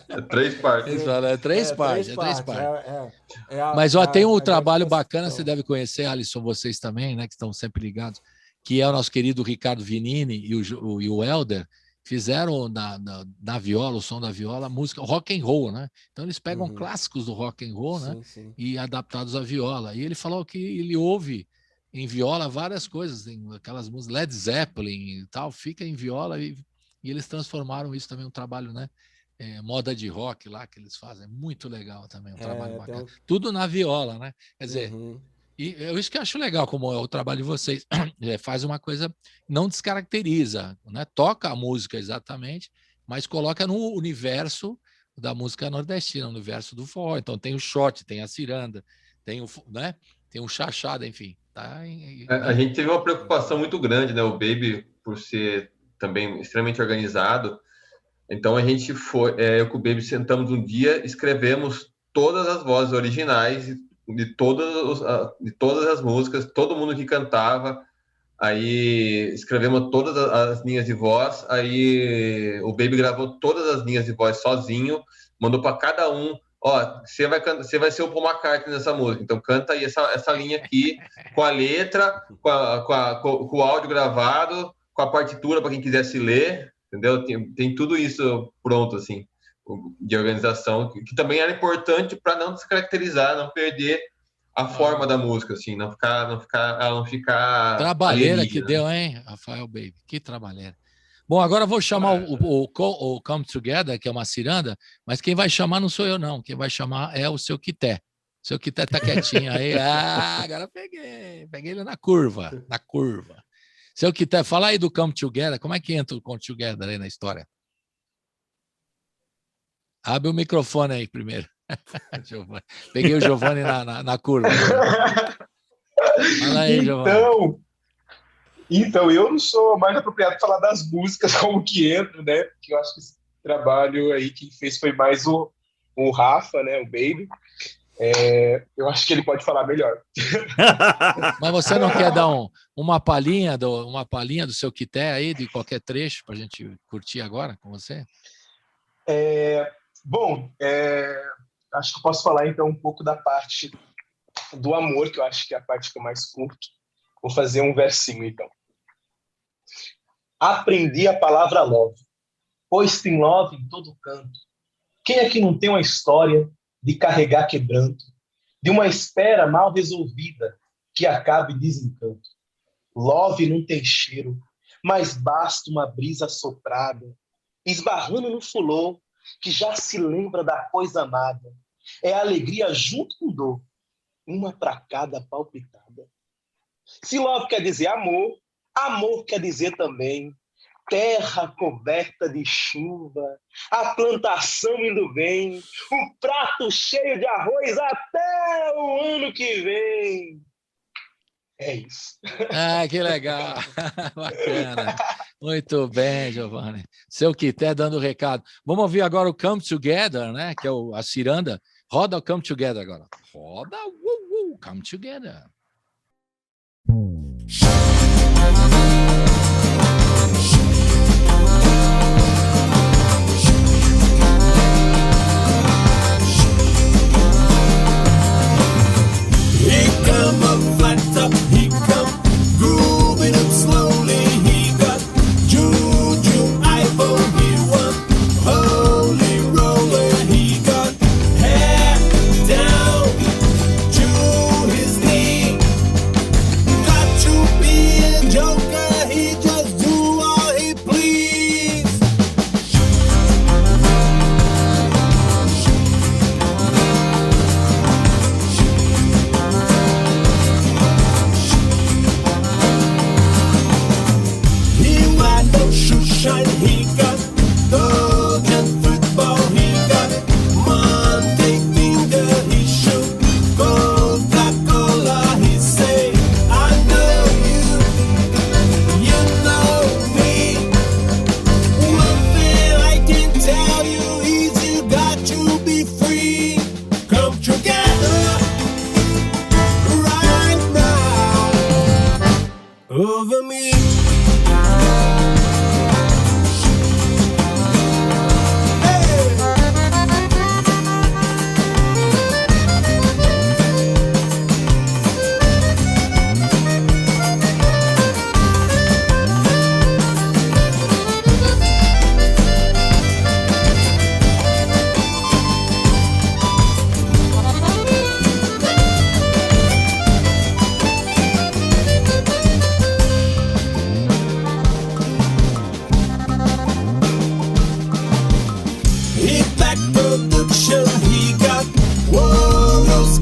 É 3 partes. Eles falam, é três partes. Mas tem um trabalho bacana, você deve conhecer, Alisson, vocês também, né, que estão sempre ligados, que é o nosso querido Ricardo Vinini e o Helder, fizeram na viola, o som da viola, a música rock and roll, né? Então eles pegam clássicos do rock and roll, né? Sim. E adaptados à viola. E ele falou que ele ouve em viola várias coisas, aquelas músicas Led Zeppelin e tal, fica em viola e eles transformaram isso também um trabalho, né? Moda de rock lá que eles fazem, muito legal também, um trabalho bacana. Tudo na viola, né? Quer dizer, e isso que eu acho legal, como é o trabalho de vocês, faz uma coisa, não descaracteriza, né? Toca a música exatamente, mas coloca no universo da música nordestina, no universo do forró. Então tem o shot, tem a ciranda, tem o chachada, enfim. A gente teve uma preocupação muito grande, né? O Baby, por ser também extremamente organizado, então a gente eu com o Baby sentamos um dia, escrevemos todas as vozes originais de todas as músicas, todo mundo que cantava, aí escrevemos todas as linhas de voz, aí o Baby gravou todas as linhas de voz sozinho, mandou para cada um, você vai ser o Paul McCartney nessa música, então canta aí essa linha aqui, com a letra, com o áudio gravado, com a partitura para quem quisesse ler, entendeu? Tem tudo isso pronto, assim, de organização, que também era importante para não descaracterizar, não perder a forma da música, assim, não ficar trabalheira que deu, hein, Rafael Baby, que trabalheira. Bom, agora eu vou chamar o Come Together, que é uma ciranda, mas quem vai chamar não sou eu, não, quem vai chamar é o seu Quité. O seu Quité tá quietinho aí, agora peguei ele na curva. Seu Quité, fala aí do Come Together, como é que entra o Come Together aí na história? Abre o microfone aí primeiro. Peguei o Giovanni na curva. Fala aí, Giovanni. Então, eu não sou mais apropriado para falar das músicas, como que entra, né? Porque eu acho que esse trabalho aí quem fez foi mais o Rafa, né? O Baby. Eu acho que ele pode falar melhor. Mas você não quer dar uma palhinha do seu Quité aí, de qualquer trecho, para a gente curtir agora com você? Acho que eu posso falar então um pouco da parte do amor, que eu acho que é a parte que eu mais curto. Vou fazer um versinho então. Aprendi a palavra love, pois tem love em todo canto. Quem aqui não tem uma história de carregar quebranto, de uma espera mal resolvida que acaba em desencanto? Love não tem cheiro, mas basta uma brisa soprada, esbarrando no fulô, que já se lembra da coisa amada. É alegria junto com dor, uma pra cada palpitada. Se love quer dizer amor, amor quer dizer também terra coberta de chuva, a plantação indo bem, um prato cheio de arroz até o ano que vem. É isso. Que legal. Bacana. Muito bem, Giovanni. Seu Quité dando o recado. Vamos ouvir agora o Come Together, né? Que é a ciranda. Roda o Come Together agora. Roda o Come Together. He come up flat top, he come grooving up slowly. He got juju, iPhone, he won holy roller. He got hair down to his knee, got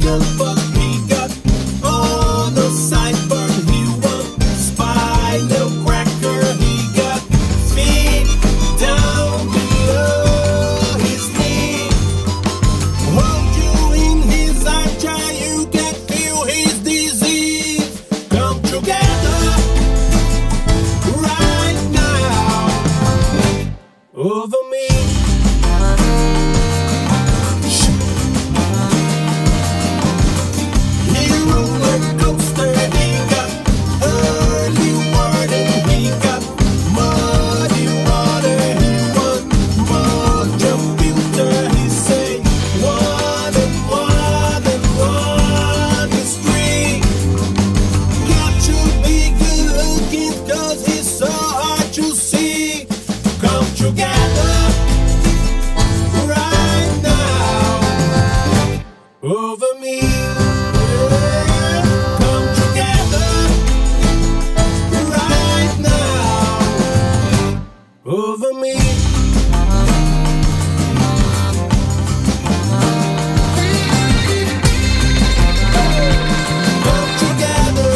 gun fuck. He got all the cyber. He want spinal cracker. He got feet down below his knee. Hold you in his arm, try you can feel his disease. Come together right now over me. He roller coaster, he got early warning, he got muddy water, he want more computer, he say one and one is three. Got to be good looking 'cause he's so hard to see. Come together right now over me. Yeah. Come together right now over me. Come together.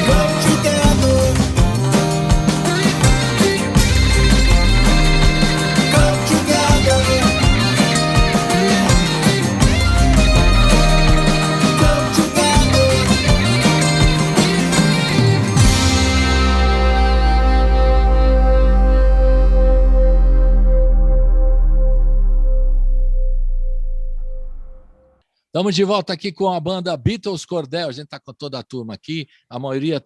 Come together. Come together. Come together. Estamos de volta aqui com a banda Beatles Cordel. A gente está com toda a turma aqui. A maioria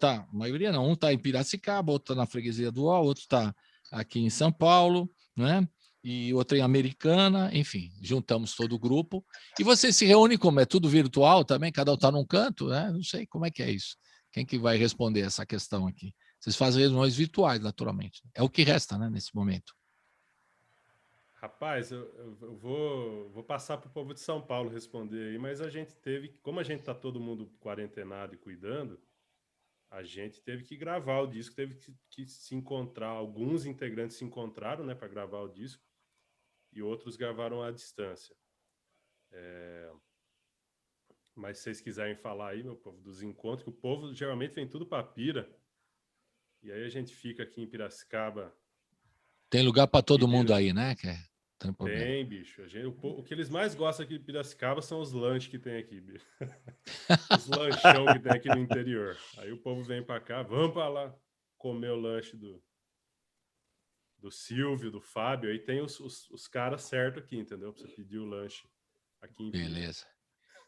não, um está em Piracicaba, outro está na Freguesia do Ó, outro está aqui em São Paulo, né? E outro em Americana, enfim, juntamos todo o grupo. E vocês se reúnem como? É tudo virtual também? Cada um está num canto, né? Não sei como é que é isso. Quem que vai responder essa questão aqui? Vocês fazem reuniões virtuais, naturalmente. É o que resta, né, nesse momento. Rapaz, eu vou passar para o povo de São Paulo responder aí, mas a gente teve, como a gente está todo mundo quarentenado e cuidando, a gente teve que gravar o disco, teve que se encontrar, alguns integrantes se encontraram, né, para gravar o disco, e outros gravaram à distância. Mas se vocês quiserem falar aí, meu povo, dos encontros, que o povo geralmente vem tudo para Pira, e aí a gente fica aqui em Piracicaba. Tem lugar para todo Primeiro. mundo aí, né? Tem problema. Tem, bicho. O que eles mais gostam aqui de Piracicaba são os lanches que tem aqui, bicho. Os lanchão que tem aqui no interior. Aí o povo vem pra cá, vamos pra lá comer o lanche do Silvio, do Fábio. Aí tem os caras certos aqui, entendeu? Pra você pedir o lanche aqui em Pira. Beleza.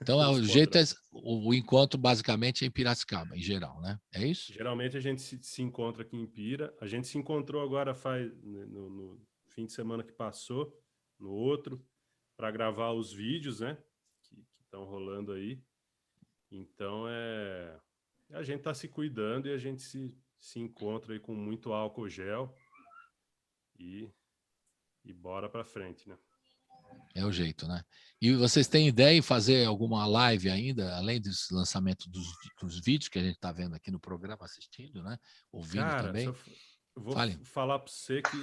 Então, Os o jeito é podrão. o encontro basicamente é em Piracicaba, em geral, né? É isso? Geralmente a gente se encontra aqui em Pira. A gente se encontrou agora no fim de semana que passou, no outro, para gravar os vídeos, né? Que estão rolando aí. Então, a gente está se cuidando e a gente se encontra aí com muito álcool gel e bora para frente, né? É o jeito, né? E vocês têm ideia em fazer alguma live ainda, além do lançamento dos vídeos que a gente está vendo aqui no programa, assistindo, né? Ouvindo Cara, também? eu vou Fale. falar para você que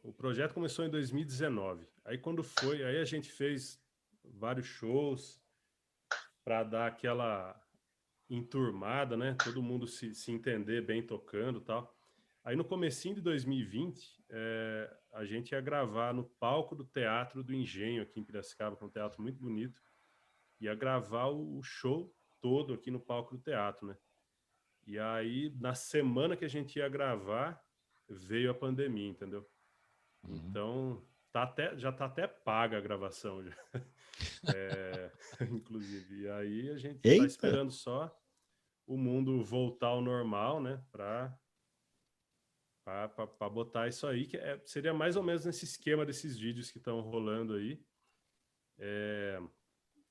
o projeto começou em 2019. Aí quando foi, aí a gente fez vários shows para dar aquela enturmada, né? Todo mundo se entender bem tocando e tal. Aí no comecinho de 2020, a gente ia gravar no palco do Teatro do Engenho, aqui em Piracicaba, que é um teatro muito bonito. Ia gravar o show todo aqui no palco do teatro, né? E aí, na semana que a gente ia gravar, veio a pandemia, entendeu? Então, já tá até paga a gravação, já. Inclusive. E aí a gente tá esperando só o mundo voltar ao normal, né? Para botar isso aí, que seria mais ou menos nesse esquema desses vídeos que estão rolando aí.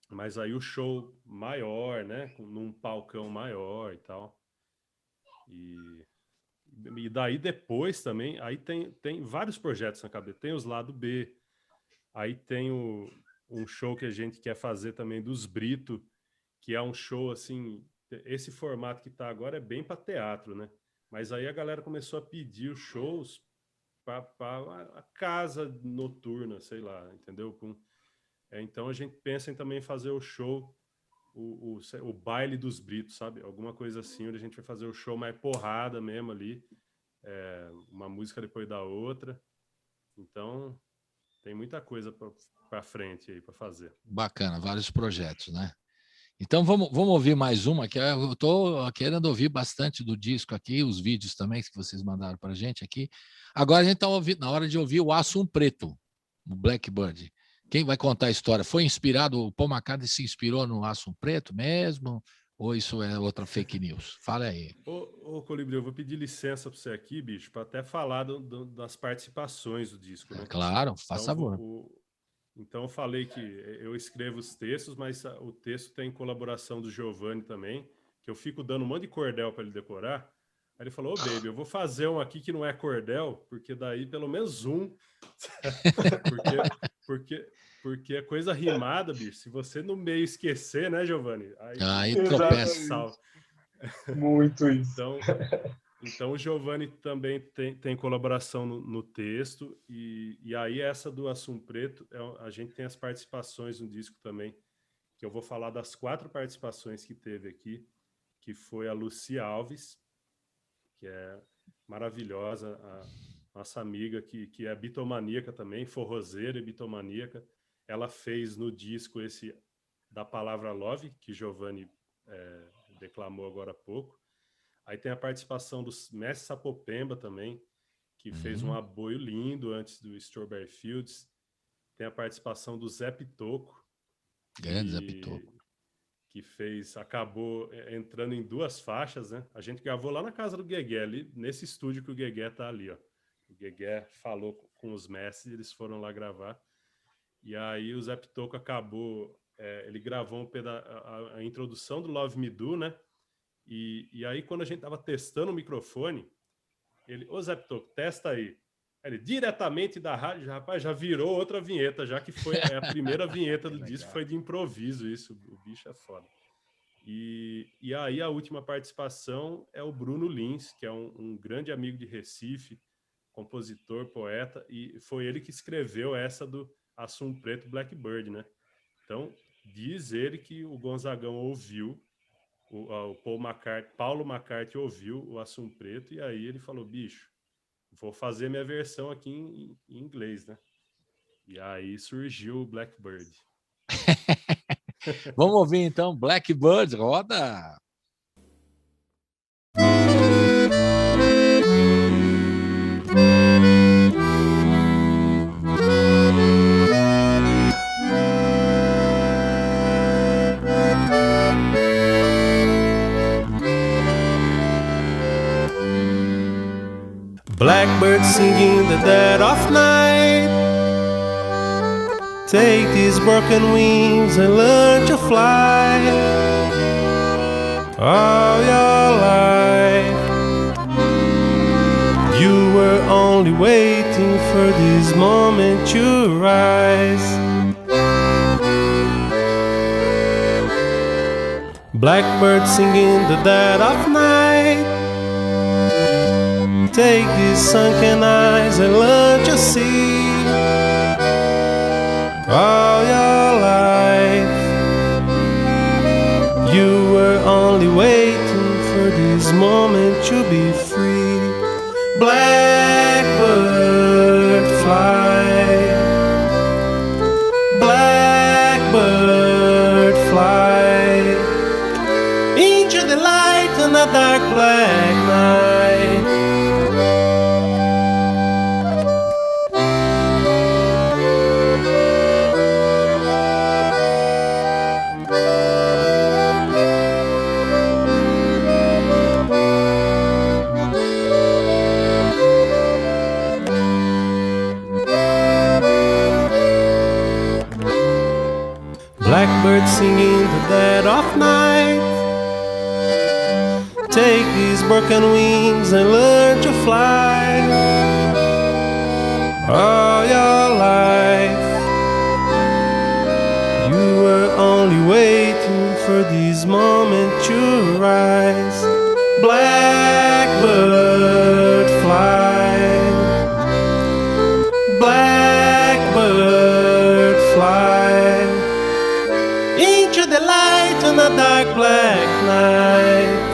Mas aí o show maior, né? Num palcão maior e tal. E daí depois também, aí tem vários projetos na cabeça. Tem os lado B, aí tem um show que a gente quer fazer também dos Brito, que é um show assim, esse formato que tá agora é bem para teatro, né? Mas aí a galera começou a pedir os shows a casa noturna, sei lá, entendeu? Então a gente pensa em também fazer o show, o baile dos Britos, sabe? Alguma coisa assim, onde a gente vai fazer o show mais porrada mesmo ali, uma música depois da outra. Então tem muita coisa para frente aí para fazer. Bacana, vários projetos, né? Então vamos ouvir mais uma, que eu estou querendo ouvir bastante do disco aqui, os vídeos também que vocês mandaram para a gente aqui. Agora a gente está na hora de ouvir o Assum Preto, o Blackbird. Quem vai contar a história? Foi inspirado, o Paul McCartney se inspirou no Assum Preto mesmo? Ou isso é outra fake news? Fala aí. Ô Colibri, eu vou pedir licença para você aqui, bicho, para até falar das participações do disco, né? Claro, faça favor. Então eu falei que eu escrevo os textos, mas o texto tem colaboração do Giovanni também, que eu fico dando um monte de cordel para ele decorar. Aí ele falou, baby, eu vou fazer um aqui que não é cordel, porque daí pelo menos um. porque é coisa rimada, bicho. Se você no meio esquecer, né, Giovanni? Aí tropeça. Muito isso. Então o Giovanni também tem colaboração no texto, e aí essa do Assum Preto, a gente tem as participações no disco também, que eu vou falar das 4 participações que teve aqui, que foi a Lucy Alves, que é maravilhosa, a nossa amiga que é bitomaníaca também, forrozeira e bitomaníaca. Ela fez no disco esse da palavra love, que Giovanni declamou agora há pouco. Aí tem a participação do Mestre Sapopemba também, que fez um aboio lindo antes do Strawberry Fields. Tem a participação do Zé Pitoco. Grande Zé Pitoco. Que acabou entrando em 2 faixas, né? A gente gravou lá na casa do Guegué, ali, nesse estúdio que o Guegué tá ali, ó. O Guegué falou com os mestres, eles foram lá gravar. E aí o Zé Pitoco acabou... ele gravou a introdução do Love Me Do, né? E aí, quando a gente tava testando o microfone, ô Zé Pitoco, testa aí. Ele, diretamente da rádio, rapaz, já virou outra vinheta, já que foi a primeira vinheta do disco, foi de improviso isso, o bicho é foda. E aí a última participação é o Bruno Lins, que é um grande amigo de Recife, compositor, poeta, e foi ele que escreveu essa do Assum Preto Blackbird, né? Então, diz ele que o Gonzagão ouviu, o Paulo McCartney ouviu o Assum Preto, e aí ele falou, bicho, vou fazer minha versão aqui em inglês, né? E aí surgiu o Blackbird. Vamos ouvir então Blackbird, roda! Blackbird singing the dead of night. Take these broken wings and learn to fly. All your life you were only waiting for this moment to rise. Blackbird singing the dead of night. Take these sunken eyes and learn to see. All your life you were only waiting for this moment to be free. Blackbird fly. Blackbird fly into the light in a dark black night. Blackbird singing the dead of night. Take these broken wings and learn to fly. All your life you were only waiting for this moment to rise. Blackbird fly. a dark black night.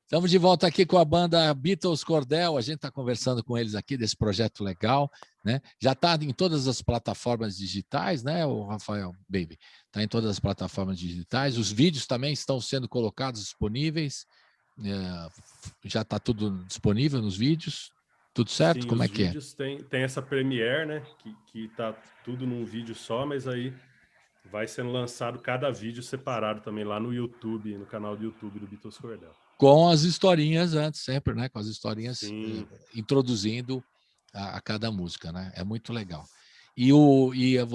Estamos de volta aqui com a banda Beatles Cordel. A gente está conversando com eles aqui desse projeto legal, né? Já está em todas as plataformas digitais, né, o Rafael Baby? Está em todas as plataformas digitais. Os vídeos também estão sendo colocados disponíveis. Já está tudo disponível nos vídeos. Tudo certo? Sim, como é que é? Os vídeos tem essa Premiere, né? Que tá tudo num vídeo só, mas aí vai sendo lançado cada vídeo separado também lá no YouTube, no canal do YouTube do Beatles Cordel. Com as historinhas antes, sempre, né? Com as historinhas introduzindo a cada música, né? É muito legal. E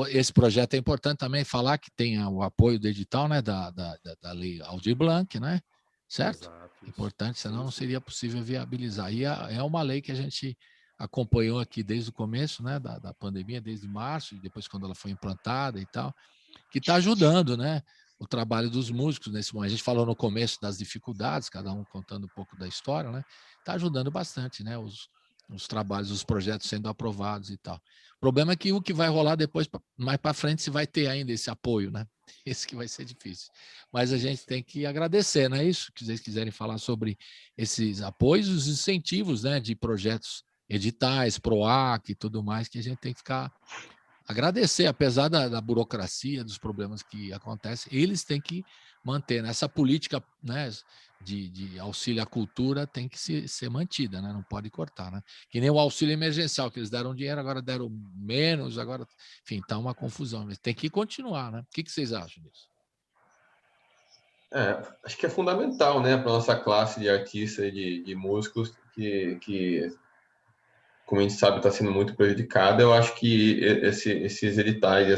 esse projeto é importante também falar que tem o apoio do edital, né? Da Lei Aldir Blanc, né? Certo? Exato, isso. Importante, senão não seria possível viabilizar. E é uma lei que a gente acompanhou aqui desde o começo, né? Da pandemia, desde março, e depois quando ela foi implantada e tal, que está ajudando, né? O trabalho dos músicos nesse momento. A gente falou no começo das dificuldades, cada um contando um pouco da história, né? Está ajudando bastante, né? Os trabalhos, os projetos sendo aprovados e tal. O problema é que o que vai rolar depois, mais para frente, se vai ter ainda esse apoio, né? Esse que vai ser difícil. Mas a gente tem que agradecer, não é isso? Se vocês quiserem falar sobre esses apoios, os incentivos, né? De projetos editais, PROAC e tudo mais, que a gente tem que ficar... Agradecer, apesar da burocracia, dos problemas que acontecem, eles têm que manter, né? Essa política, né, de auxílio à cultura tem que ser mantida, né? Não pode cortar, né? Que nem o auxílio emergencial, que eles deram dinheiro, agora deram menos, agora, enfim, está uma confusão. Tem que continuar, né? O que vocês acham disso? Acho que é fundamental, né, para nossa classe de artistas e de músicos que como a gente sabe, está sendo muito prejudicada. Eu acho que esses editais,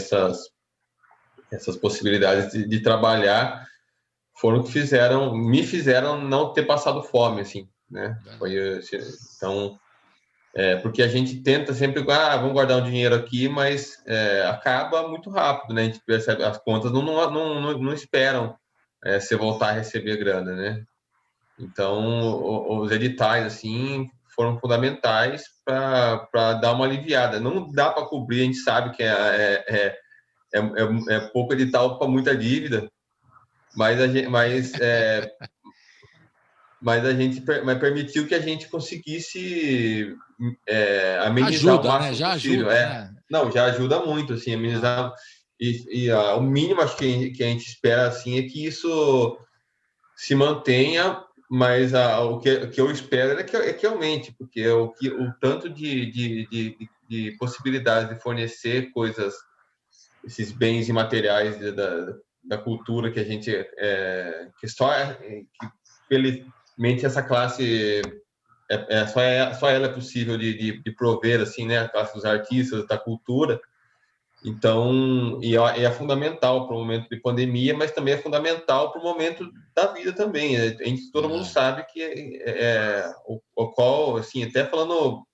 essas possibilidades de trabalhar foram que me fizeram não ter passado fome, assim, né? Então, porque a gente tenta sempre, vamos guardar um dinheiro aqui, mas acaba muito rápido, né? A gente percebe, as contas não esperam você voltar a receber grana, né? Então, os editais, assim, foram fundamentais para dar uma aliviada. Não dá para cobrir, a gente sabe que é pouco edital para muita dívida, mas permitiu que a gente conseguisse amenizar ajuda, o máximo né? Já possível. Ajuda, né? Não, já ajuda muito, assim, amenizar. O mínimo, acho que a gente espera, assim, é que isso se mantenha, mas o que eu espero é que aumente, porque o tanto de possibilidades de fornecer coisas, esses bens imateriais da cultura que a gente que felizmente essa classe só ela é possível de prover, assim, né, a classe dos artistas, da cultura. Então, é fundamental para o momento de pandemia, mas também é fundamental para o momento da vida também. Todo mundo sabe que o qual, assim, até falando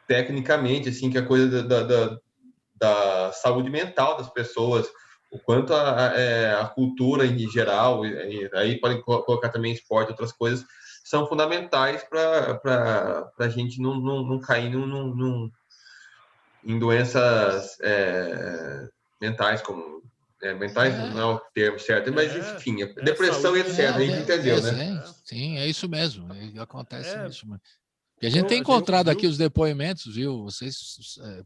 tecnicamente, assim, que a coisa da saúde mental das pessoas, o quanto a cultura em geral, e aí podem colocar também esporte, outras coisas, são fundamentais para a gente não cair em doenças mentais, como mentais não é o termo certo, mas enfim, depressão e etc. A gente entendeu, né? Sim, é isso mesmo. Acontece isso. E a gente tem encontrado aqui os depoimentos, viu? Vocês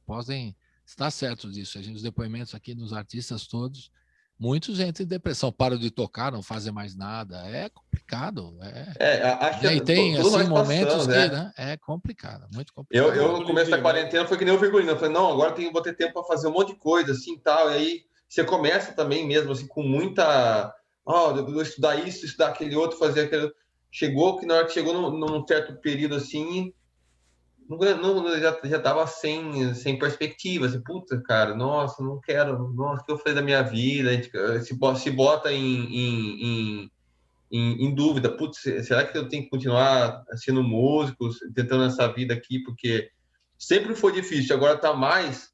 podem estar certos disso. Os depoimentos aqui dos artistas todos, muitos entram em depressão, param de tocar, não fazem mais nada. É complicado. Acho que e tem assim, momentos que né? É complicado, muito complicado. Eu no começo da quarentena foi que nem o Virgulino. Eu falei, não, agora vou ter tempo para fazer um monte de coisa, assim, tal. E aí você começa também mesmo, assim, com muita... eu vou estudar isso, estudar aquele outro, fazer aquele... Na hora que chegou num certo período, assim, já estava sem perspectiva. Assim, puta, cara, nossa, não quero... Nossa, o que eu falei da minha vida? A gente se bota em dúvida, putz, será que eu tenho que continuar sendo músico, tentando essa vida aqui, porque sempre foi difícil, agora tá mais,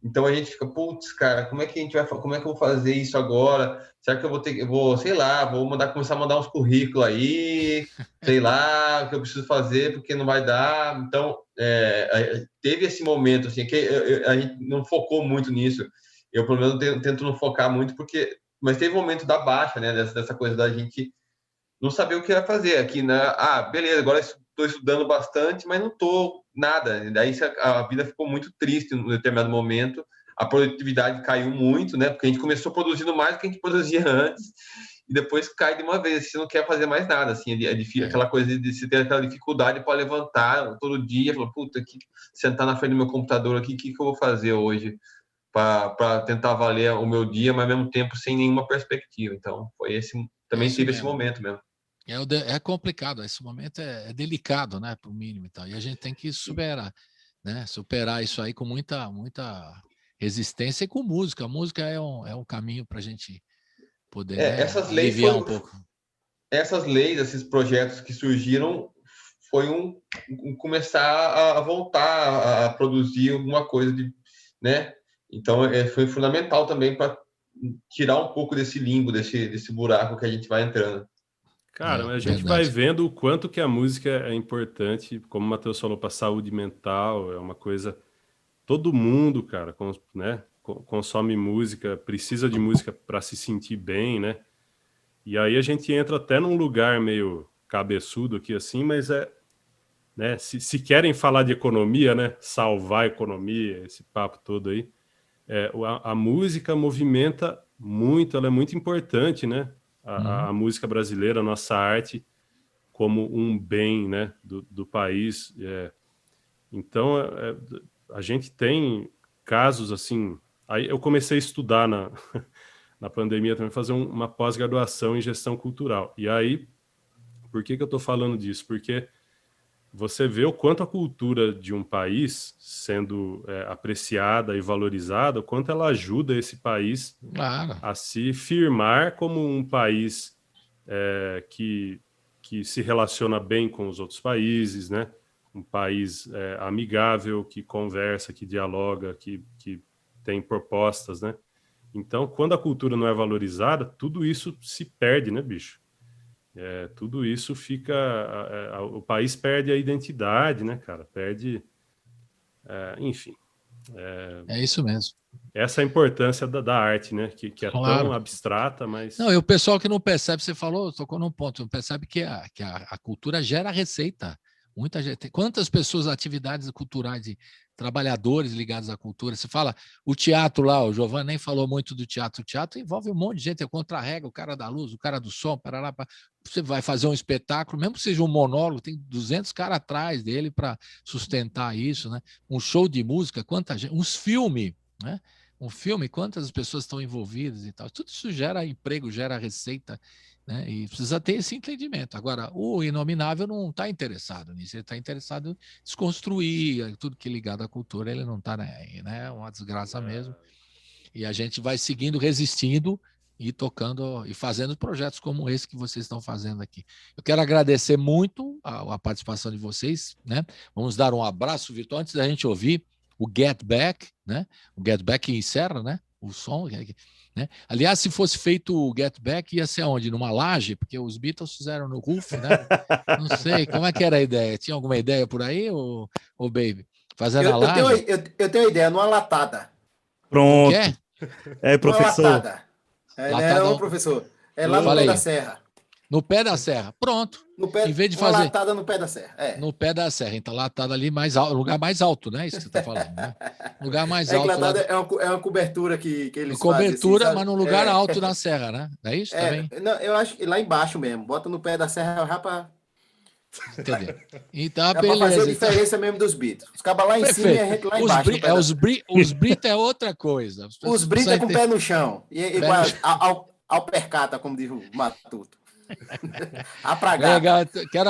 então a gente fica, putz, cara, como é que eu vou fazer isso agora? Será que eu vou sei lá, começar a mandar uns currículos aí, sei lá o que eu preciso fazer porque não vai dar. Então, teve esse momento assim que a gente não focou muito nisso. Eu pelo menos tento não focar muito mas teve um momento da baixa, né? Dessa coisa da gente não saber o que vai fazer aqui, né? Beleza, agora estou estudando bastante, mas não estou nada. Daí a vida ficou muito triste em determinado momento. A produtividade caiu muito, né? Porque a gente começou produzindo mais do que a gente produzia antes e depois cai de uma vez. Você não quer fazer mais nada, assim. É difícil, aquela coisa de se ter aquela dificuldade para levantar todo dia, falar, puta, sentar na frente do meu computador aqui, o que eu vou fazer hoje para tentar valer o meu dia, mas ao mesmo tempo sem nenhuma perspectiva. Então, também teve esse momento mesmo. É complicado, esse momento é delicado, né, para o mínimo e tal. E a gente tem que superar, né? Superar isso aí com muita resistência e com música. A música é um caminho para a gente poder, né, essas leis aliviar um pouco. Essas leis, esses projetos que surgiram, foi começar a voltar a produzir alguma coisa, né? Então, foi fundamental também para tirar um pouco desse limbo, desse buraco que a gente vai entrando. Cara, a gente vai vendo o quanto que a música é importante, como o Matheus falou, para a saúde mental, é uma coisa... Todo mundo, cara, né, consome música, precisa de música para se sentir bem, né? E aí a gente entra até num lugar meio cabeçudo aqui assim, mas né, se querem falar de economia, né, salvar a economia, esse papo todo aí, a música movimenta muito, ela é muito importante, né? A música brasileira, a nossa arte, como um bem, né, do país. Então, a gente tem casos assim... Aí eu comecei a estudar na pandemia também, fazer uma pós-graduação em gestão cultural. E aí, por que eu estou falando disso? Porque você vê o quanto a cultura de um país, sendo apreciada e valorizada, o quanto ela ajuda esse país a se firmar como um país que se relaciona bem com os outros países, né? Um país amigável, que conversa, que dialoga, que tem propostas, né? Então, quando a cultura não é valorizada, tudo isso se perde, né, bicho? Tudo isso fica... o país perde a identidade, né, cara? Perde... enfim. É isso mesmo. Essa é a importância da arte, né? Que é tão abstrata, mas... Não, e o pessoal que não percebe, você falou, tocou num ponto, não percebe que a cultura gera receita. Muita gente. Quantas pessoas, atividades culturais de trabalhadores ligados à cultura? Você fala, o teatro lá, o Giovanni nem falou muito do teatro. O teatro envolve um monte de gente, é contra-rega, o cara da luz, o cara do som, você vai fazer um espetáculo, mesmo que seja um monólogo, tem 200 caras atrás dele para sustentar isso, né? Um show de música, quanta gente, uns filmes, né? Um filme, quantas pessoas estão envolvidas e tal. Tudo isso gera emprego, gera receita, né? E precisa ter esse entendimento. Agora, o Inominável não está interessado nisso, ele está interessado em desconstruir tudo que é ligado à cultura, ele não está, né? É uma desgraça mesmo. E a gente vai seguindo, resistindo e tocando e fazendo projetos como esse que vocês estão fazendo aqui. Eu quero agradecer muito a participação de vocês, né? Vamos dar um abraço virtual antes da gente ouvir o Get Back, né? O Get Back encerra, né? O som, né? Aliás, se fosse feito o Get Back, ia ser onde? Numa laje? Porque os Beatles fizeram no roof, né? Não sei, como é que era a ideia? Tinha alguma ideia por aí, ou Baby? Fazendo a laje? Eu tenho a ideia, numa latada. Pronto. Quer? Professor. Numa latada. Latada, não, professor. É lá no pé da serra. No pé da serra. Pronto. Em vez de fazer... latada no pé da serra. No pé da serra. Então, latada ali mais alto, lugar mais alto, né? Isso que você está falando, né? Lugar mais alto. Latada é uma cobertura que eles cobertura, fazem. Assim, mas num lugar alto na serra, né? É isso também? Não, eu acho que lá embaixo mesmo. Bota no pé da serra já para... Entendeu? Então, é para fazer a diferença mesmo dos Beatles. Os cabas lá em cima e a gente lá embaixo. Os Brita é outra coisa. Os Brita é com o pé no chão. E alpercata, como diz o Matuto. Quero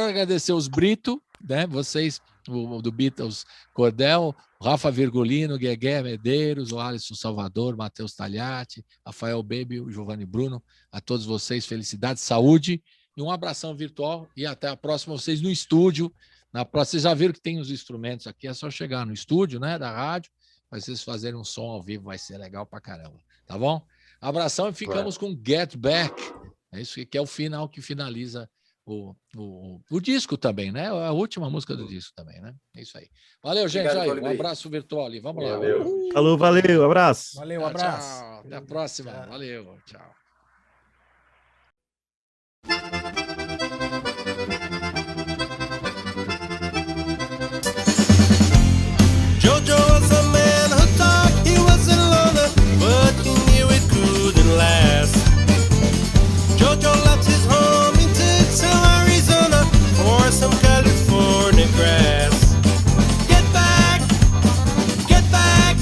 agradecer os Brito, né? Vocês, do Beatles, Cordel, Rafa Virgulino, Guegué Medeiros, o Alisson Salvador, Matheus Tagliati, Rafael Baby, o Giovanni Bruno, a todos vocês, felicidade, saúde e um abração virtual e até a próxima, vocês no estúdio. Na próxima, vocês já viram que tem os instrumentos aqui, é só chegar no estúdio, né, da rádio, para vocês fazerem um som ao vivo, vai ser legal pra caramba, tá bom? Abração e ficamos com Get Back. É isso que é o final que finaliza o disco também, né? A última música do disco também, né? É isso aí. Valeu, gente. Obrigado, Aí, um Colibri. abraço virtual ali. Vamos lá. Valeu. Falou, valeu, abraço. Valeu, um Tchau, abraço. tchau. Até a próxima. Valeu. Tchau. Jojo was a man who thought he was a loner, but he knew it couldn't last. Jojo left his home in Tucson, Arizona, for some California grass. Get back, get back,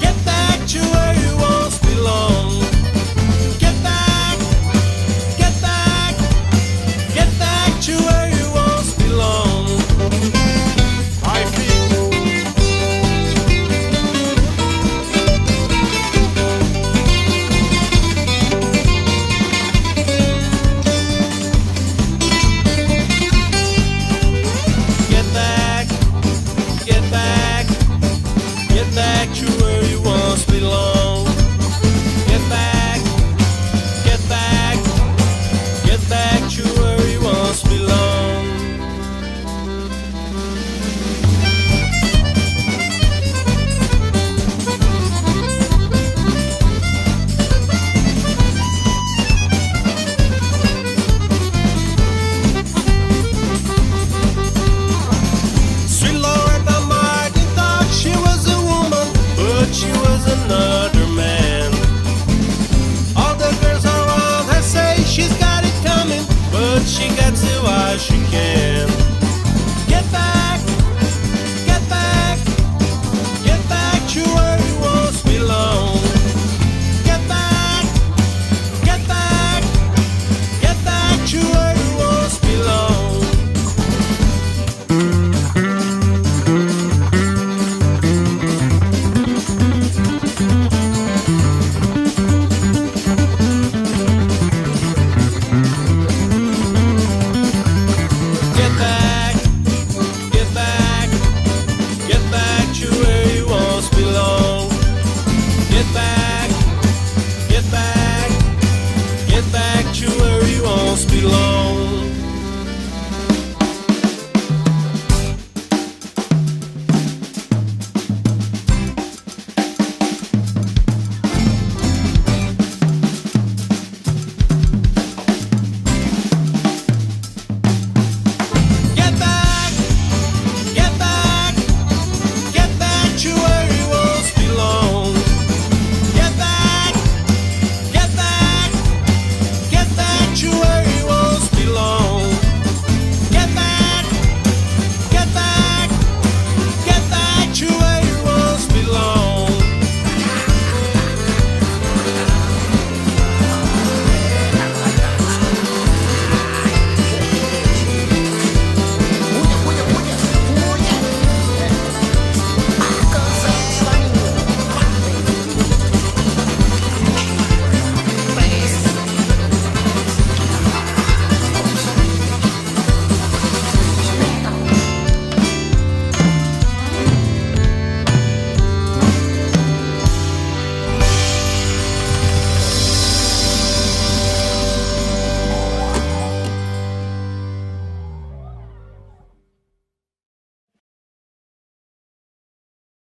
get back to where you once belonged. Get back, get back, get back to where you once belonged. I feel Get back, get back, get back to where you once belonged. Get back, get back, get back to where you once belonged. Sweet Loretta Martin thought she was a woman, but she was another man. All the girls around her say she's got it coming, but she gets it while she can.